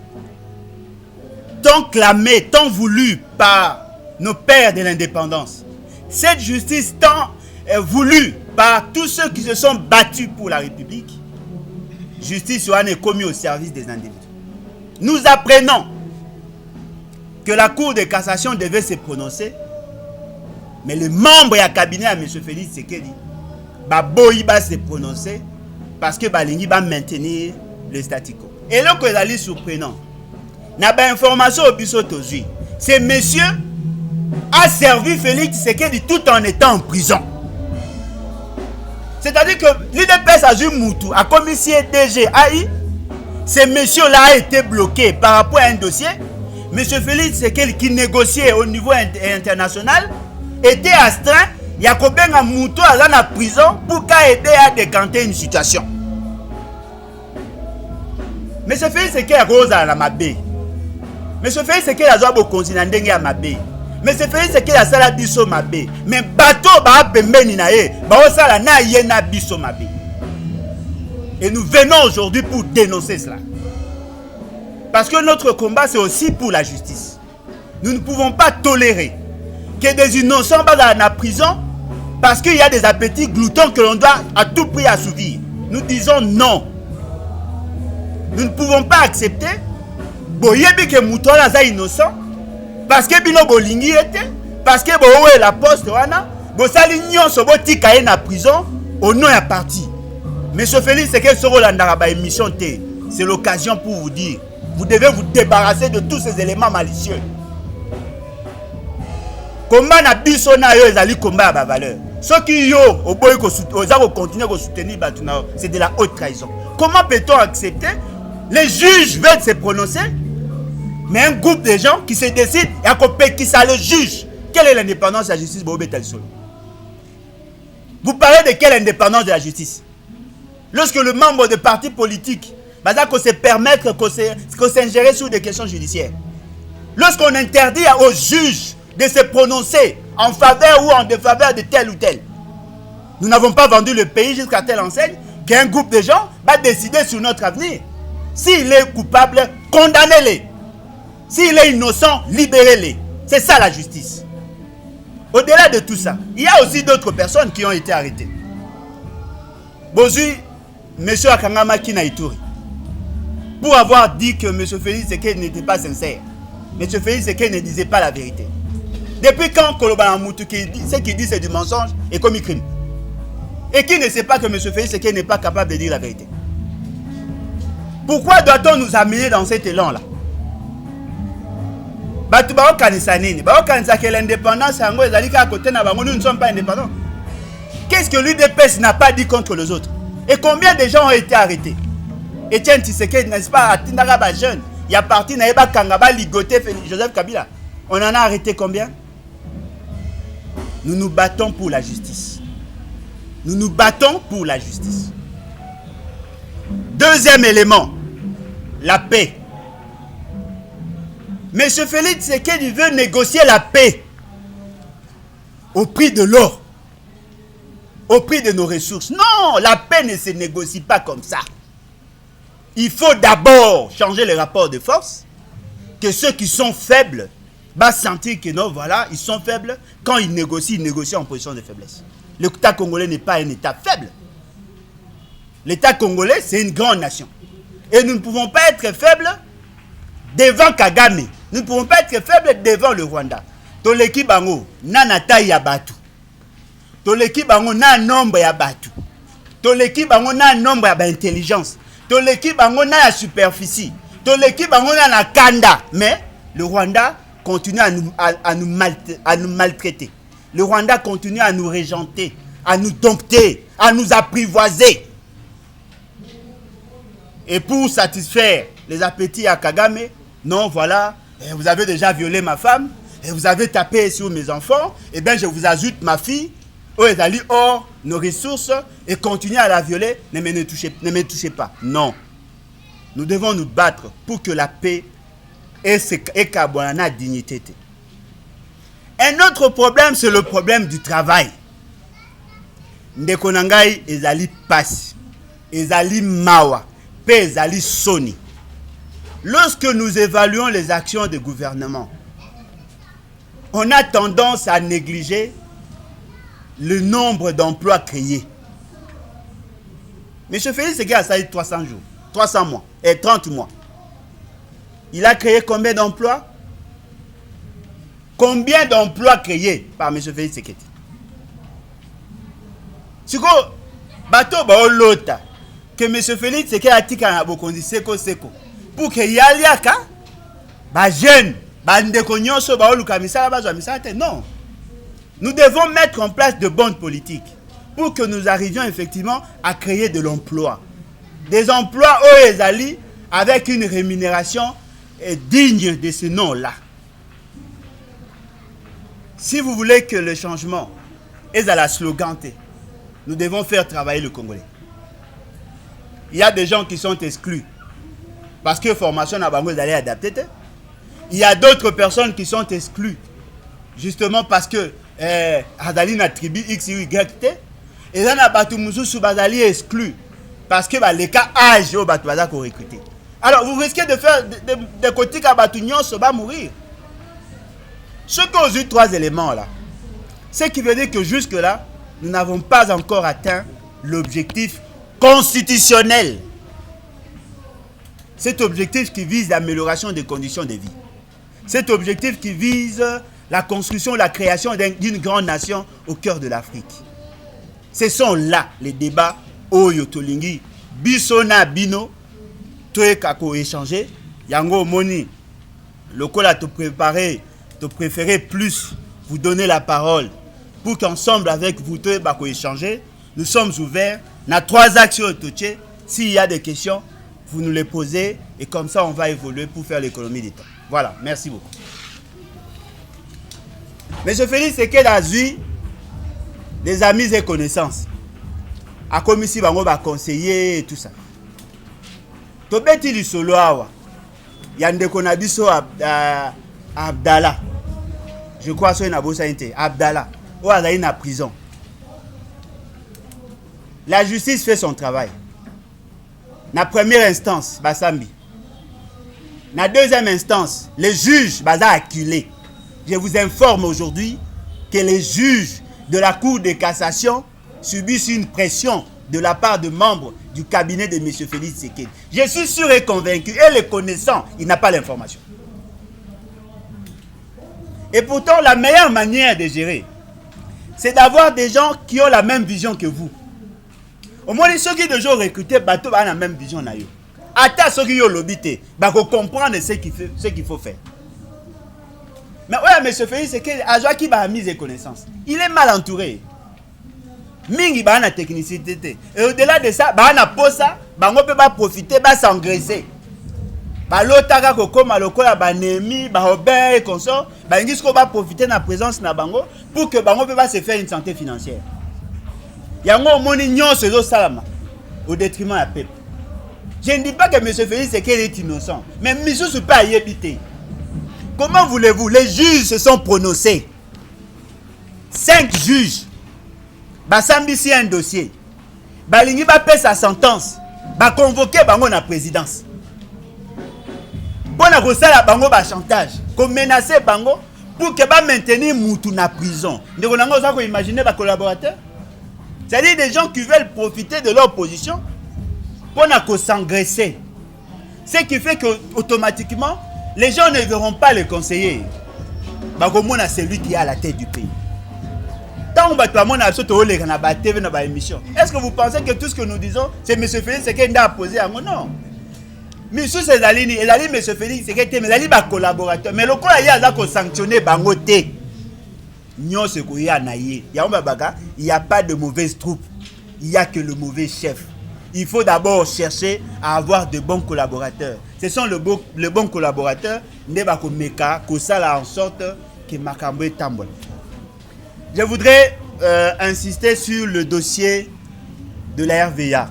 Speaker 2: tant clamée, tant voulue par nos pères de l'indépendance, cette justice tant voulue par tous ceux qui se sont battus pour la République, justice est commise au service des individus. Nous apprenons que la Cour de cassation devait se prononcer, mais le membre et à cabinet à M. Félix Tshisekedi va se prononcer parce que Balingi va maintenir le statu quo. Et là, que c'est surprenant, n'a pas information au biseau aujourd'hui. Ce monsieur a servi Félix Tshisekedi tout en étant en prison. C'est-à-dire que l'UDPS a joué Moutou, a commissaire DG AI. Ce monsieur-là a été bloqué par rapport à un dossier. M. Félix Tshisekedi qui négociait au niveau international était astreint. Il y a combien de moutons dans la prison pour aider à décanter une situation. M. Félix Tshisekedi a rose à la mabé. M. Félix Tshisekedi a joué au continent à mabé. M. Félix Tshisekedi a sala biso mabé. Mais bateau ba pembeni na ye, ba osala na ye na biso mabé. Et nous venons aujourd'hui pour dénoncer cela. Parce que notre combat, c'est aussi pour la justice. Nous ne pouvons pas tolérer que des innocents vont dans la prison parce qu'il y a des appétits gloutons que l'on doit à tout prix assouvir. Nous disons non. Nous ne pouvons pas accepter que Mouton est innocent parce que Bino Bolingi était, parce que la poste, Bosalignon Sobotika est dans la prison au nom de la partie. Monsieur Félix, c'est que ce rôle en émission, c'est l'occasion pour vous dire, vous devez vous débarrasser de tous ces éléments malicieux. Combat na biso na yo ezali combat à valeur. Ceux qui yo au boy ko continuer à soutenir Batuna, c'est de la haute trahison. Comment peut-on accepter? Les juges veulent se prononcer, mais un groupe de gens qui se décident et qui ça le juge. Quelle est l'indépendance de la justice? Vous parlez de quelle indépendance de la justice? Lorsque le membre de parti politique va se permettre qu'on s'ingère sur des questions judiciaires. Lorsqu'on interdit aux juges de se prononcer en faveur ou en défaveur de tel ou tel. Nous n'avons pas vendu le pays jusqu'à telle enseigne qu'un groupe de gens va décider sur notre avenir. S'il est coupable, condamnez-le. S'il est innocent, libérez-le. C'est ça la justice. Au-delà de tout ça, il y a aussi d'autres personnes qui ont été arrêtées. Bozu, M. Akangama Kinaïtouri, pour avoir dit que M. Félix Tshisekedi n'était pas sincère. M. Félix Tshisekedi ne disait pas la vérité. Depuis quand Koloba Moutou, ce qu'il dit c'est du mensonge et commis crime? Et qui ne sait pas que M. Félix Tshisekedi n'est pas capable de dire la vérité? Pourquoi doit-on nous amener dans cet élan-là? L'indépendance, nous ne sommes pas indépendants. Qu'est-ce que l'UDPS n'a pas dit contre les autres? Et combien de gens ont été arrêtés? Etienne Tshisekedi, n'est-ce pas, à Tindagaba jeune, il y a parti Naïba Kangaba ligoté Joseph Kabila. On en a arrêté combien? nous nous battons pour la justice. Nous nous battons pour la justice. Deuxième élément, la paix. M. Félix Tshisekedi veut négocier la paix au prix de l'or, au prix de nos ressources. Non, la paix ne se négocie pas comme ça. Il faut d'abord changer les rapports de force, que ceux qui sont faibles vont sentir que non, voilà, ils sont faibles. Quand ils négocient en position de faiblesse. L'État congolais n'est pas un État faible. L'État congolais, c'est une grande nation. Et nous ne pouvons pas être faibles devant Kagame. Nous ne pouvons pas être faibles devant le Rwanda. Toleki bango, na taille ya batu. Toleki bango, na nombre ya batu. Toleki bango, na nombre ya intelligence. Toleki bango, na superficie. Toleki bango, na kanda. Mais le Rwanda continue à nous maltraiter. Le Rwanda continue à nous régenter, à nous dompter, à nous apprivoiser. Et pour satisfaire les appétits à Kagame, non, voilà, vous avez déjà violé ma femme, et vous avez tapé sur mes enfants, et bien je vous ajoute ma fille, où elle allait hors nos ressources, et continuez à la violer, ne me touchez pas. Non. Nous devons nous battre pour que la paix et la dignité. Un autre problème, c'est le problème du travail. Ndekonangai ezali pasi, ezali mawa, pe ezali soni. Lorsque nous évaluons les actions des gouvernements, on a tendance à négliger le nombre d'emplois créés. M. Félix Tshisekedi a sali 300 jours, 300 mois et 30 mois. Il a créé combien d'emplois? Combien d'emplois créés par M. Félix Tshisekedi? Siko, bato ba lota que M. Félix Tshisekedi a tika na bokondi seko. Pour que yaliaka, ba jeune, ba ndeko nyonso ba oluka misala bazwa misala te. Non. Nous devons mettre en place de bonnes politiques pour que nous arrivions effectivement à créer de l'emploi. Des emplois au ezali avec une rémunération digne de ce nom-là. Si vous voulez que le changement est à la sloganté, nous devons faire travailler le Congolais. Il y a des gens qui sont exclus parce que formation n'a pas d'aller adapter. Il y a d'autres personnes qui sont exclues justement parce que Adali na tribu X ou Y. Et là, Bazali est exclu parce que les cas âge au Batouaza qu'on recruter. Alors, vous risquez de faire des côtés à Batounion, ça va mourir. Ce qu'ont eu trois éléments là, ce qui veut dire que jusque-là, nous n'avons pas encore atteint l'objectif constitutionnel. Cet objectif qui vise l'amélioration des conditions de vie. Cet objectif qui vise la construction, la création d'une grande nation au cœur de l'Afrique. Ce sont là les débats Oyo Tolingi, Bisona Bino, Toekako échanger, Yango Moni, le col à te préparer, te préférer plus, vous donner la parole pour qu'ensemble avec vous, Toekako échanger, nous sommes ouverts. On a 3 actions au toucher. S'il y a des questions, vous nous les posez et comme ça on va évoluer pour faire l'économie du temps. Voilà, merci beaucoup. Monsieur Félix Tshisekedi a eu des amis et connaissances. A comme ici, on va conseiller et tout ça. Tobeti du solo awa. Yande konabiso Abdallah. Je crois que c'est Nabosa Inte. Abdallah. Ou Azaï na prison. La justice fait son travail. Na première instance, Basambi. Na deuxième instance, les juges baza acculés. Je vous informe aujourd'hui que les juges de la Cour de cassation subissent une pression de la part de membres du cabinet de M. Félix Tshisekedi. Je suis sûr et convaincu, et les connaissant, il n'a pas l'information. Et pourtant, la meilleure manière de gérer, c'est d'avoir des gens qui ont la même vision que vous. Au moins, ceux qui déjà recrutés, bateau ont la même vision. Attends ceux qui ont l'obité, pour comprendre ce qu'il faut faire. Mais ouais, M. Félix, c'est qu'il a mis ses connaissances. Il est mal entouré. Mingi ba na technicité. Et au-delà de ça, ba na posa, ba ngo peut pas profiter, ba s'engraisser. balotaka kokoma lokola banemi ba Robert et consort balingi ko ba profiter na présence na bango pour que bango peut pas se faire une santé financière. Yango moni nyonso zo salama au détriment du peuple. Je ne dis pas que M. Félix est innocent, mais M. ne pas y habiter. Comment voulez-vous? Les juges se sont prononcés. 5 juges. Basambisi un dossier. Balingi ba paie sa sentence. Ba convoquer bango na présidence. Bon a kosala bango ba chantage. Ko menacer bango pour que ba maintenir Moutou na prison. Ndeko nango za ko imaginer ba collaborateurs. C'est-à-dire des gens qui veulent profiter de leur position pour s'engraisser. Ce qui fait que automatiquement les gens ne verront pas les conseillers. Bagomona c'est lui qui est à la tête du pays. Tant est-ce que vous pensez que tout ce que nous disons, c'est M. Félix c'est qu'il a posé à mon nom? Mais sous ces lignes, il a dit M. Félix c'est qu'il a dit collaborateur. Mais le coup il y a sanctionné Bangote. Il n'y a pas de mauvaise troupe. Il n'y a que le mauvais chef. Il faut d'abord chercher à avoir de bons collaborateurs. Ce sont les bons collaborateurs qui sala en sorte que Makambo tambol. Je voudrais insister sur le dossier de la RVA.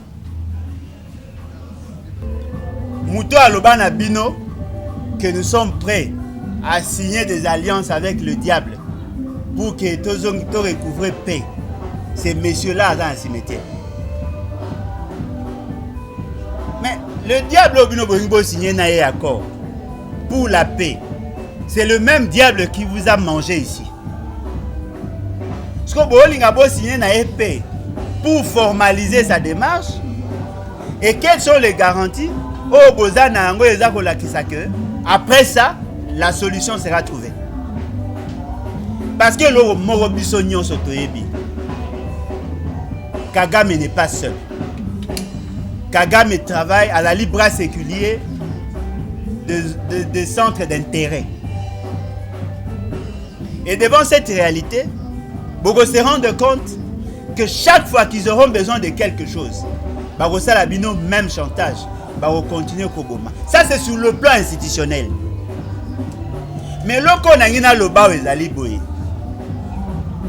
Speaker 2: Mouto Alobana Bino que nous sommes prêts à signer des alliances avec le diable pour que tous recouvrer paix. Ces messieurs-là dans un cimetière. Mais le diable a signé un accord pour la paix. C'est le même diable qui vous a mangé ici. Ce que vous avez signé un paix pour formaliser sa démarche. Et quelles sont les garanties? Après ça, la solution sera trouvée. Parce que le Morobisonio Sotoyebi, Kagame n'est pas seul. Kagame travaille à la libre séculier des centres d'intérêt. Et devant cette réalité, beaucoup se rendent compte que chaque fois qu'ils auront besoin de quelque chose, Barossa Labino, même chantage, Baro continue Kogoma. Ça c'est sur le plan institutionnel. Mais lorsqu'on a le bas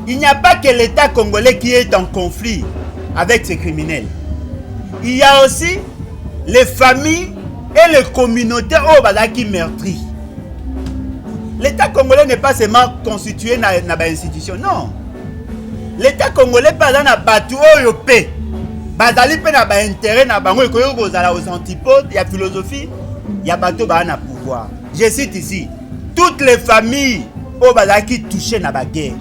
Speaker 2: il n'y a pas que l'État congolais qui est en conflit avec ces criminels. Il y a aussi les familles et les communautés qui meurtrissent. L'État congolais n'est pas seulement constitué dans les institutions, non. L'État congolais pas dans la bâtue européenne. Bazali pe na ba intérêt na bango ekoyo kozala aux antipodes, il y a philosophie, il y a bateau ba na pouvoir. Je cite ici toutes les familles qui touchent na ba guerre.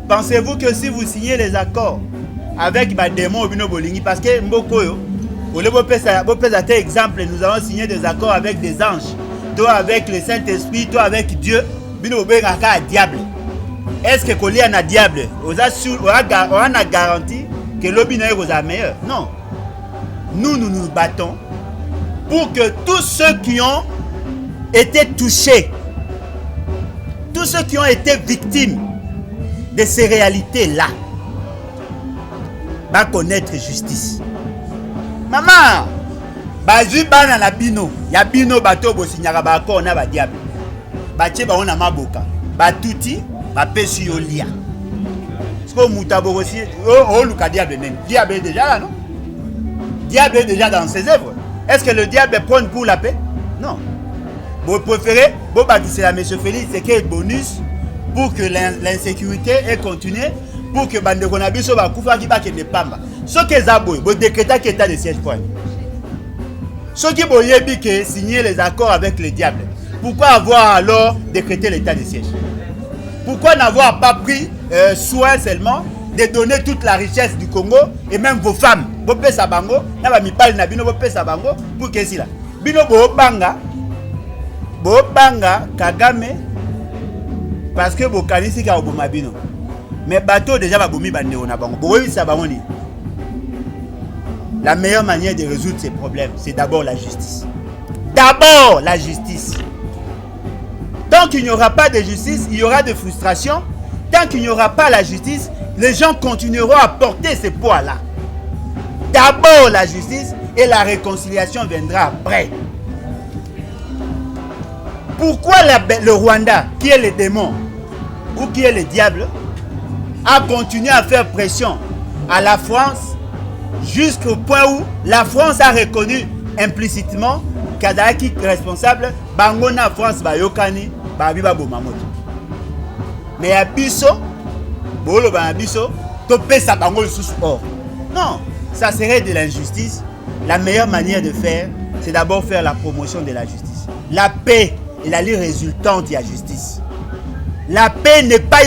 Speaker 2: Pensez-vous que si vous signez les accords avec ma démon Obino Bolingi, parce que Mbokoyo, exemple, nous avons signé des accords avec des anges, toi avec le Saint-Esprit, toi avec Dieu, Bino Bengaka diable. Est-ce que Kolia na diable? On a garanti que l'obino est meilleur? Non. Nous nous battons pour que tous ceux qui ont été touchés, tous ceux qui ont été victimes de ces réalités-là, va connaître justice. Maman, bazui bana na bino, ya bino bato bo signara ba accord na ba diable. Bache ba ona maboka, ba tuti, ba pesi olia. Sko mutabo aussi, oh luka diable même. Diable est déjà là, non? Diable est déjà dans ses œuvres. Est-ce que le diable prône pour la paix? Non. Vous préférez, vous bâtissez à M. Félix, c'est quel bonus pour que l'insécurité ait continué, pour que Bande Konabiso va koufa qui va que ne pamba. Ce que Zaboy, vous décrétez qu'il état de siège point. Ce qui vous que signer les accords avec le diable. Pourquoi avoir alors décrété l'état de siège? Pourquoi n'avoir pas pris soin seulement de donner toute la richesse du Congo et même vos femmes? Vous payez sa bango, n'a mi parle na bino, vous payez sa bango pour que si là. Bino bo banga Kagame parce que vous kanisi ka oboma bino. Mais bateau déjà va bomi bande on a bango. Bo oui ça bango ni. La meilleure manière de résoudre ces problèmes, c'est d'abord la justice. D'abord la justice. Tant qu'il n'y aura pas de justice, il y aura de frustration. Tant qu'il n'y aura pas la justice, les gens continueront à porter ces poids-là. D'abord la justice et la réconciliation viendra après. Pourquoi le Rwanda, qui est le démon, ou qui est le diable, a continué à faire pression à la France jusqu'au point où la France a reconnu implicitement Kadaki responsable, Bangona France Bayokani, Babiba Bomamoto. Mais à Bisso, Bolo Banabiso, Topé Sabango sous sport. Non, ça serait de l'injustice. La meilleure manière de faire, c'est d'abord faire la promotion de la justice. La paix est la ligne résultante de la justice. La paix n'est pas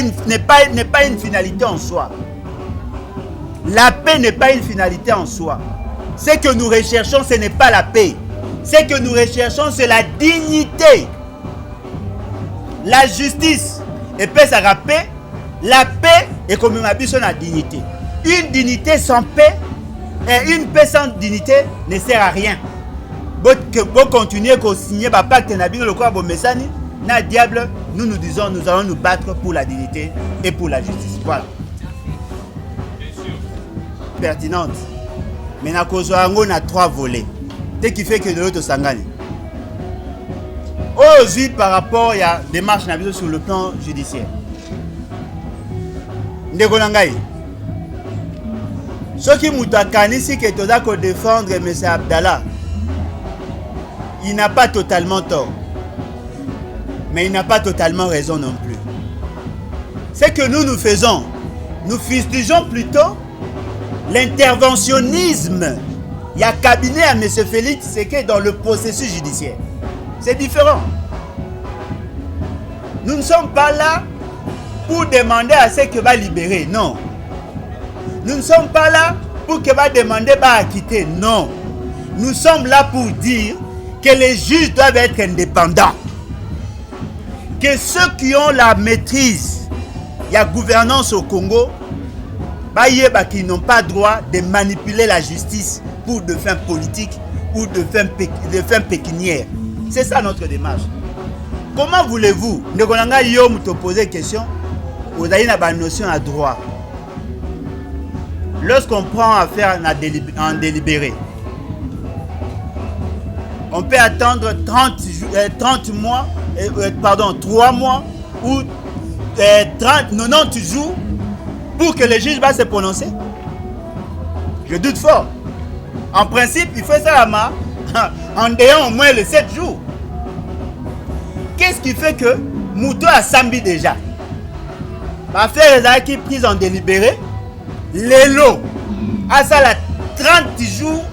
Speaker 2: une finalité en soi. La paix n'est pas une finalité en soi. Ce que nous recherchons, ce n'est pas la paix. Ce que nous recherchons, c'est la dignité. La justice. Et paix, ça paix. La paix est comme une ambition à la dignité. Une dignité sans paix et une paix sans dignité ne sert à rien. Vous continuez à signer le pacte Nabi, le corps de Messani, na diable, nous disons, nous allons nous battre pour la dignité et pour la justice. Voilà. Pertinente. Mais on a 3 volets. Ce qui fait que de l'autre sangani. Aujourd'hui, par rapport à la démarche sur le plan judiciaire. Ndegonangai. Ce qui moutakani, c'est que tu dois défendre M. Abdallah. Il n'a pas totalement tort. Mais il n'a pas totalement raison non plus. Ce que nous faisons, nous fustigeons plutôt l'interventionnisme. Il y a cabinet à M. Félix, c'est que dans le processus judiciaire. C'est différent. Nous ne sommes pas là pour demander à ceux qui va libérer. Non. Nous ne sommes pas là pour que va demander à quitter. Non. Nous sommes là pour dire que les juges doivent être indépendants. Que ceux qui ont la maîtrise, il y a gouvernance au Congo, qui n'ont pas droit de manipuler la justice pour de fins politiques ou de fins pécuniaires. C'est ça notre démarche. Comment voulez-vous, Ndegonanga Yom te poser une question, vous avez une notion à droit. Lorsqu'on prend affaire en délibéré, on peut attendre 3 mois ou 90 jours pour que le juge va se prononcer. Je doute fort. En principe, il faut ça en ayant au moins les 7 jours. Qu'est-ce qui fait que Mouto a sambi déjà? Affaire les acquis prise en délibéré, les lots, à ça la 30 jours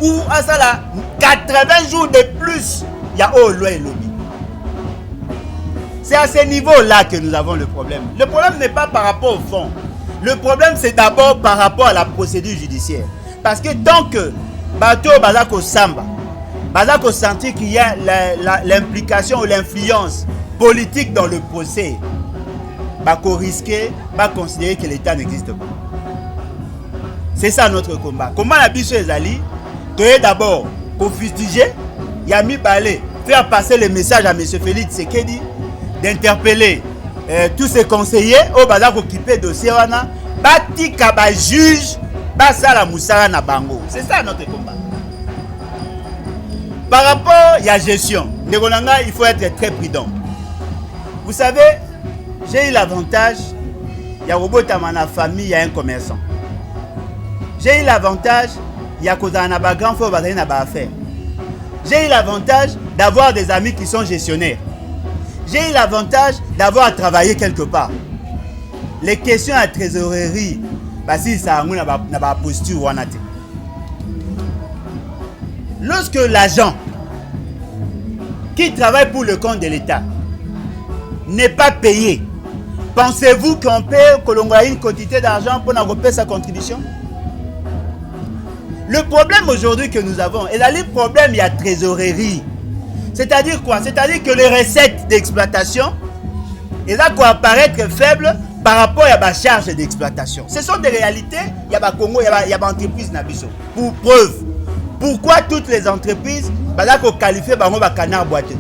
Speaker 2: ou à ça la 80 jours de plus, il y a au loi et lobby. C'est à ce niveau-là que nous avons le problème. Le problème n'est pas par rapport au fond. Le problème, c'est d'abord par rapport à la procédure judiciaire. Parce que tant que Bato Bazako Samba, Bazako sentit qu'il y a l'implication ou l'influence politique dans le procès, Bako risquer, va considérer que l'État n'existe pas. C'est ça notre combat. Comment la biche est allée? Tu es d'abord pour fustiger, Yami Balé, faire passer le message à M. Félix Sekedi, d'interpeller tous ces conseillers au bazar occupé dossier wana, bati kaba juge, basala musara na bango. C'est ça notre combat. Par rapport à la gestion, il faut être très prudent. Vous savez, j'ai eu l'avantage, il y a Robotama famille, il y a un commerçant. J'ai eu l'avantage, il y a Kozana grand frère Bazana affaire. J'ai eu l'avantage d'avoir des amis qui sont gestionnaires. J'ai eu l'avantage d'avoir travaillé quelque part. Les questions à trésorerie, parce que ça n'a pas posture. Lorsque l'agent qui travaille pour le compte de l'État n'est pas payé, pensez-vous qu'on peut colongoyer une quantité d'argent pour nous payer sa contribution? Le problème aujourd'hui que nous avons, et là le problème, il y a trésorerie. C'est-à-dire quoi? C'est-à-dire que les recettes d'exploitation, elles vont apparaître faibles par rapport à la charge d'exploitation. Ce sont des réalités. Il y a Congo, il y a des entreprises Nabiso. Pour preuve, pourquoi toutes les entreprises sont qualifiées par un canard boiteux?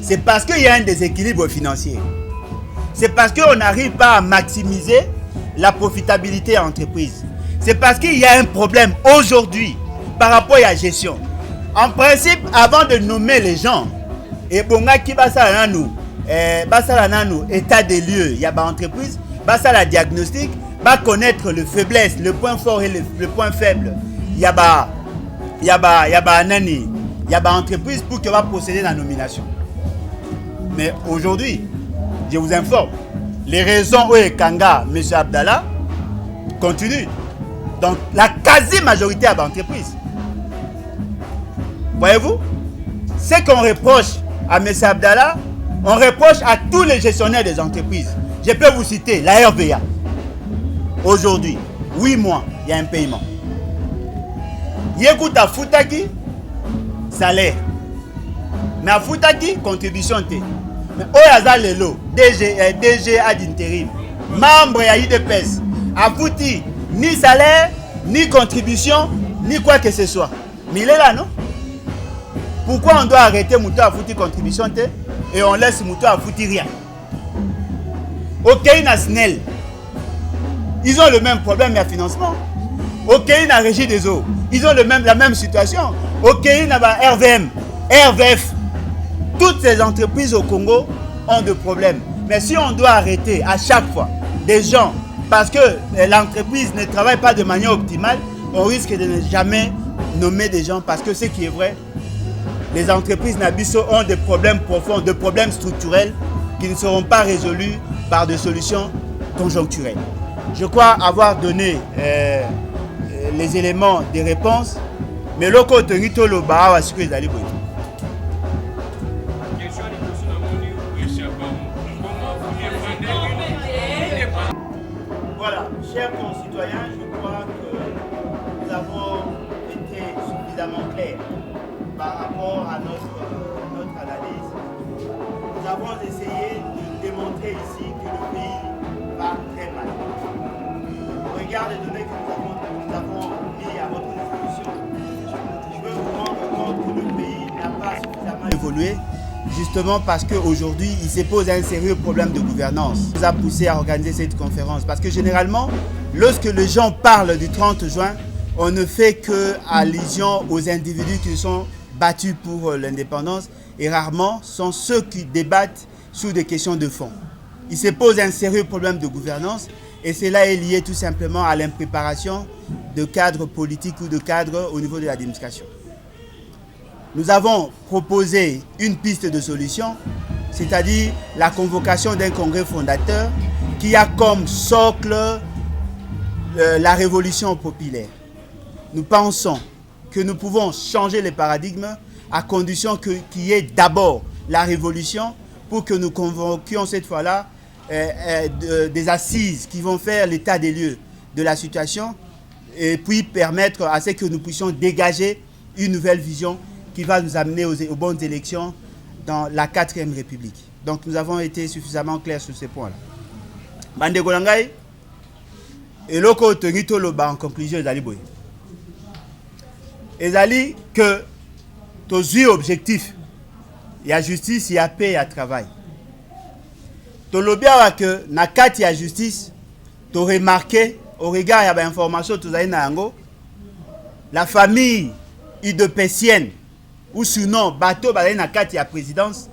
Speaker 2: C'est parce qu'il y a un déséquilibre financier. C'est parce qu'on n'arrive pas à maximiser la profitabilité en entreprise. C'est parce qu'il y a un problème aujourd'hui par rapport à la gestion. En principe, avant de nommer les gens, et bongaki basala nanu état des lieux, il y a ba entreprise, basala diagnostic, ba connaître le faiblesse, le point fort et le point faible. Il y a ba entreprise pour que va procéder à la nomination. Mais aujourd'hui, je vous informe, les raisons où Kanga, M. Abdallah, continuent. Donc la quasi-majorité à l'entreprise. Voyez-vous, ce qu'on reproche à M. Abdallah, on reproche à tous les gestionnaires des entreprises. Je peux vous citer la RVA. Aujourd'hui, 8 mois, il y a un paiement. Yécoute à Foutaki, salaire. Mais à Foutaki, contribution. Mais Oyaza Lelo, DG ad intérim, membre à IDPS, à Fouti, ni salaire, ni contribution, ni quoi que ce soit. Mais il est là, non? Pourquoi on doit arrêter Mouto à Fouti contribution et on laisse Mouto à Fouti rien? Ok, Nasnel, ils ont le même problème de financement. Ok, la régie des eaux, ils ont la même situation. Ok, RVM, RVF. Toutes ces entreprises au Congo ont des problèmes. Mais si on doit arrêter à chaque fois des gens, parce que l'entreprise ne travaille pas de manière optimale, on risque de ne jamais nommer des gens, parce que ce qui est vrai, les entreprises Nabiso ont des problèmes profonds, des problèmes structurels qui ne seront pas résolus par des solutions conjoncturelles. Je crois avoir donné les éléments des réponses, mais le côté Ritolo Baha, ce que les allez. Voilà, chers concitoyens, je crois que nous avons été suffisamment clairs par rapport à notre analyse. Nous avons essayé de démontrer ici que le pays va très mal. Au regard des données que nous avons mis à votre disposition, je veux vous rendre compte que le pays n'a pas suffisamment évolué. Justement parce qu'aujourd'hui, il se pose un sérieux problème de gouvernance. Ça nous a poussé à organiser cette conférence. Parce que généralement, lorsque les gens parlent du 30 juin, on ne fait que allusion aux individus qui sont battus pour l'indépendance et rarement sont ceux qui débattent sur des questions de fond. Il se pose un sérieux problème de gouvernance et cela est lié tout simplement à l'impréparation de cadres politiques ou de cadres au niveau de l'administration. Nous avons proposé une piste de solution, c'est-à-dire la convocation d'un congrès fondateur qui a comme socle la révolution populaire. Nous pensons que nous pouvons changer les paradigmes à condition qu'il y ait d'abord la révolution pour que nous convoquions cette fois-là des assises qui vont faire l'état des lieux de la situation et puis permettre à ce que nous puissions dégager une nouvelle vision qui va nous amener aux bonnes élections dans la 4e République. Donc nous avons été suffisamment clairs sur ces points-là. Bande Golangai, et loko Tonito Loba en conclusion, Ezali Boy. Ezali que tous les objectifs, il y a justice, il y a paix, il y a travail. Tolobia que na kati ya justice, tu remarqué au regard il y a des informations tu na yango, la famille idepécienne ou sinon bateau bazali na kati ya présidence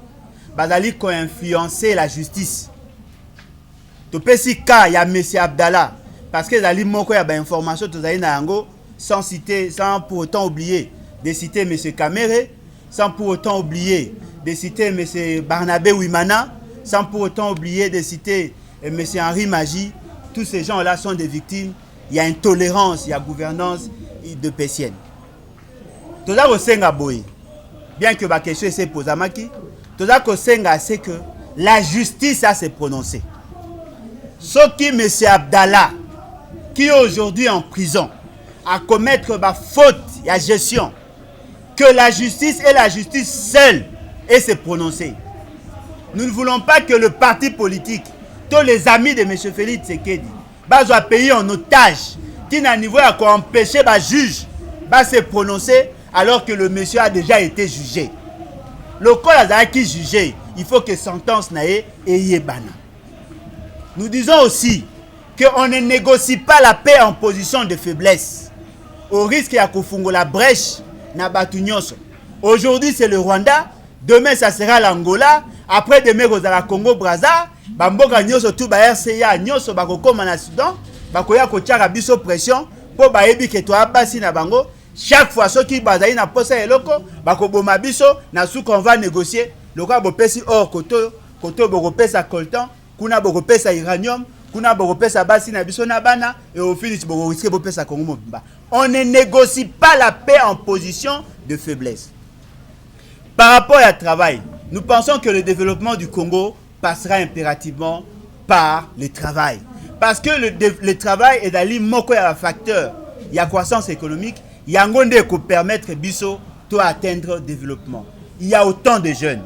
Speaker 2: bazali ko influencer la justice. To pesi ka ya monsieur Abdallah parce que zali moko ya ba information to zali na yango sans pour autant oublier de citer monsieur Kamere, sans pour autant oublier de citer monsieur Barnabé Wimana, sans pour autant oublier de citer monsieur Henri Magie. Tous ces gens-là sont des victimes. Il y a intolérance, il y a gouvernance de pécienne. Tout ça, bien que ma question s'est posée à Maki, tout ça, c'est que la justice a se prononcé. Ce qui, M. Abdallah, qui est aujourd'hui en prison, à commettre ma faute et la gestion, que la justice est la justice seule et se prononcer. Nous ne voulons pas que le parti politique, tous les amis de M. Félix Tshisekedi, soient payés en otage, qui n'a niveau à empêcher le juge de se prononcer alors que le monsieur a déjà été jugé. Le cas qui est jugé, il faut que sentence n'aille et yébana. Nous disons aussi qu'on ne négocie pas la paix en position de faiblesse, au risque de la brèche na batunyos. Aujourd'hui c'est le Rwanda, Demain, ça sera l'Angola. Après, demain, vous allez Congo, Brazza. Bamboka nyoso tout ba RCA, nyoso bakokoma na Soudan. Bakoya kotiaka biso pression. Po bayebi ke to abasi na bango. Chaque fois, ceux qui bazali na posa eloko, bakoboma biso, na sou qu'on va négocier. Loka bopesi or koto bokopesa coltan, kuna bokopesa uranium, kuna bokopesa basi na biso na bana, et au finish bokoriske bopesa Congo mobimba. On ne négocie pas la paix en position de faiblesse. Par rapport à travail, nous pensons que le développement du Congo passera impérativement par le travail. Parce que le travail est d'aller moko ya facteur, il y a croissance économique, il y a un monde qui permettre biso to atteindre le développement. Il y a autant de jeunes.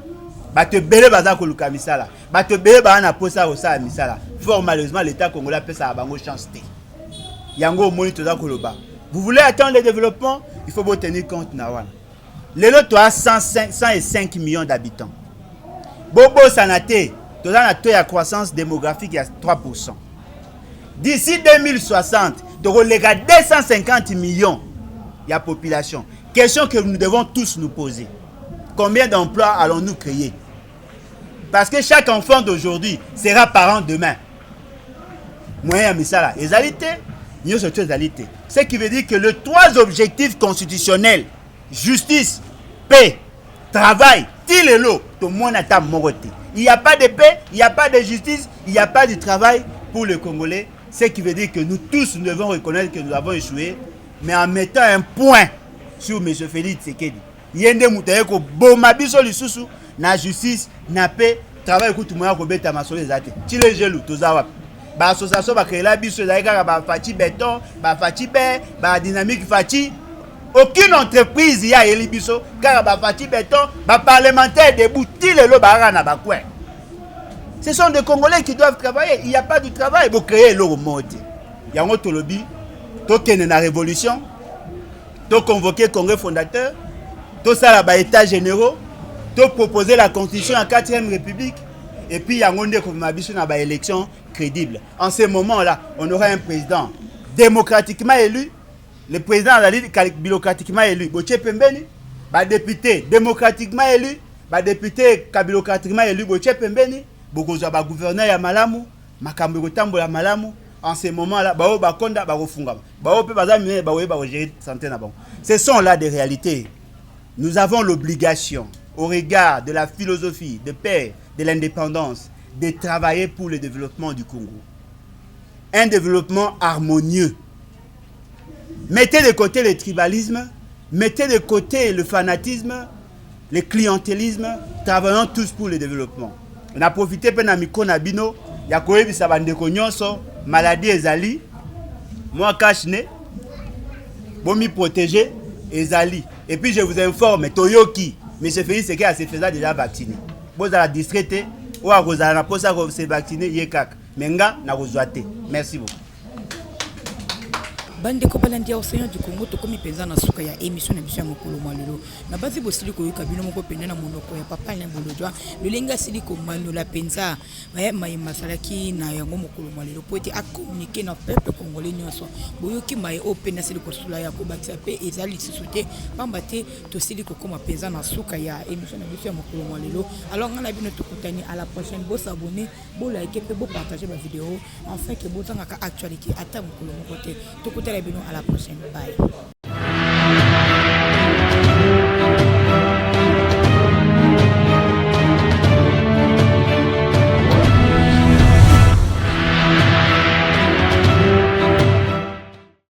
Speaker 2: Bate bele baza ko luka misala. Bate bele ba na posa osa misala. Fort malheureusement l'État congolais peut ça bango chance té. Yango moni to za ko loba. Vous voulez atteindre le développement, il faut vous tenir compte na wana. Le lot a 105 millions d'habitants. Bobo Sanate, tu as la croissance démographique à 3%. D'ici 2060, tu as 250 millions de population. Question que nous devons tous nous poser. Combien d'emplois allons-nous créer? Parce que chaque enfant d'aujourd'hui sera parent demain. Moyen misala, égalité, nous sommes égalité. Ce qui veut dire que les trois objectifs constitutionnels, justice, paix, travail, tout le monde a moroté. Il n'y a pas de paix, il n'y a pas de justice, il n'y a pas de travail pour les Congolais. Ce qui veut dire que nous tous nous devons reconnaître que nous avons échoué, mais en mettant un point sur M. Félix Tshisekedi. Il y a des moutons qui ont bomabiso lisusu, na justice, na paix, travail que tout le monde a kobeta masolo ezate. Tu les gelou, tous à ba association ba créer la biso ezaka ba fati béton, ba fati paix, ba dynamique fati. Aucune entreprise y a elibiso car ba fati béton, ba parlementaire debout, ti le lo ba na ba coin. Ce sont des Congolais qui doivent travailler. Il n'y a pas de travail pour créer leur mode. Il y a un autre lobby, tout qui est dans la révolution, tout convoquer Congrès fondateur, tout ça là, État généraux, tout proposer la constitution en 4e République, et puis il y a un monde qui a une élection crédible. En ce moment-là, on aura un président démocratiquement élu, le président démocratiquement élu, Boche Pembeni, le député démocratiquement élu, le député démocratiquement élu, Boche Pembeni, Bokoza ba gouverneur ya malamu, makambo kotambo ya malamu. En ce moment-là, bao bakonda ba refunga. Bao pe bazami ba ba gérer santé na bon. Ce sont là des réalités. Nous avons l'obligation, au regard de la philosophie de paix, de l'indépendance, de travailler pour le développement du Congo. Un développement harmonieux. Mettez de côté le tribalisme, mettez de côté le fanatisme, le clientélisme, travaillons tous pour le développement. On a profité de miko na bino ya koyebisa bandeko nyonso maladie ezali moi kashne bomi protéger ezali et puis je vous informe Toyoki M. Félix Tshisekedi a se faisait déjà vacciné boza la distraité ou a kozala na posa ko se vacciner yekak menga na kozwate. Merci beaucoup.
Speaker 1: Bande ko balandi ya océan du Congo to komi penza na suka ya émission na biso ya mokolo malelo na bazi bosili ko yoka bino moko penda na monoko ya papa na bolojwa lulenga sili ko manola penza mai masalaki na yango mokolo malelo po ete a communiquer na peuple congolais nyonso boyoki mai o penda sili ko sula ya ko bakisa pe ezali sisute pamba te to sili ko koma penza na suka ya émission na biso ya mokolo malelo. Alors ngana bino to kutani à la prochaine, bo s'abonner, bo liker pe bo partager ma vidéo enfin que bo tanga ka actualité ata mokolo moko te to à la prochaine. Bye.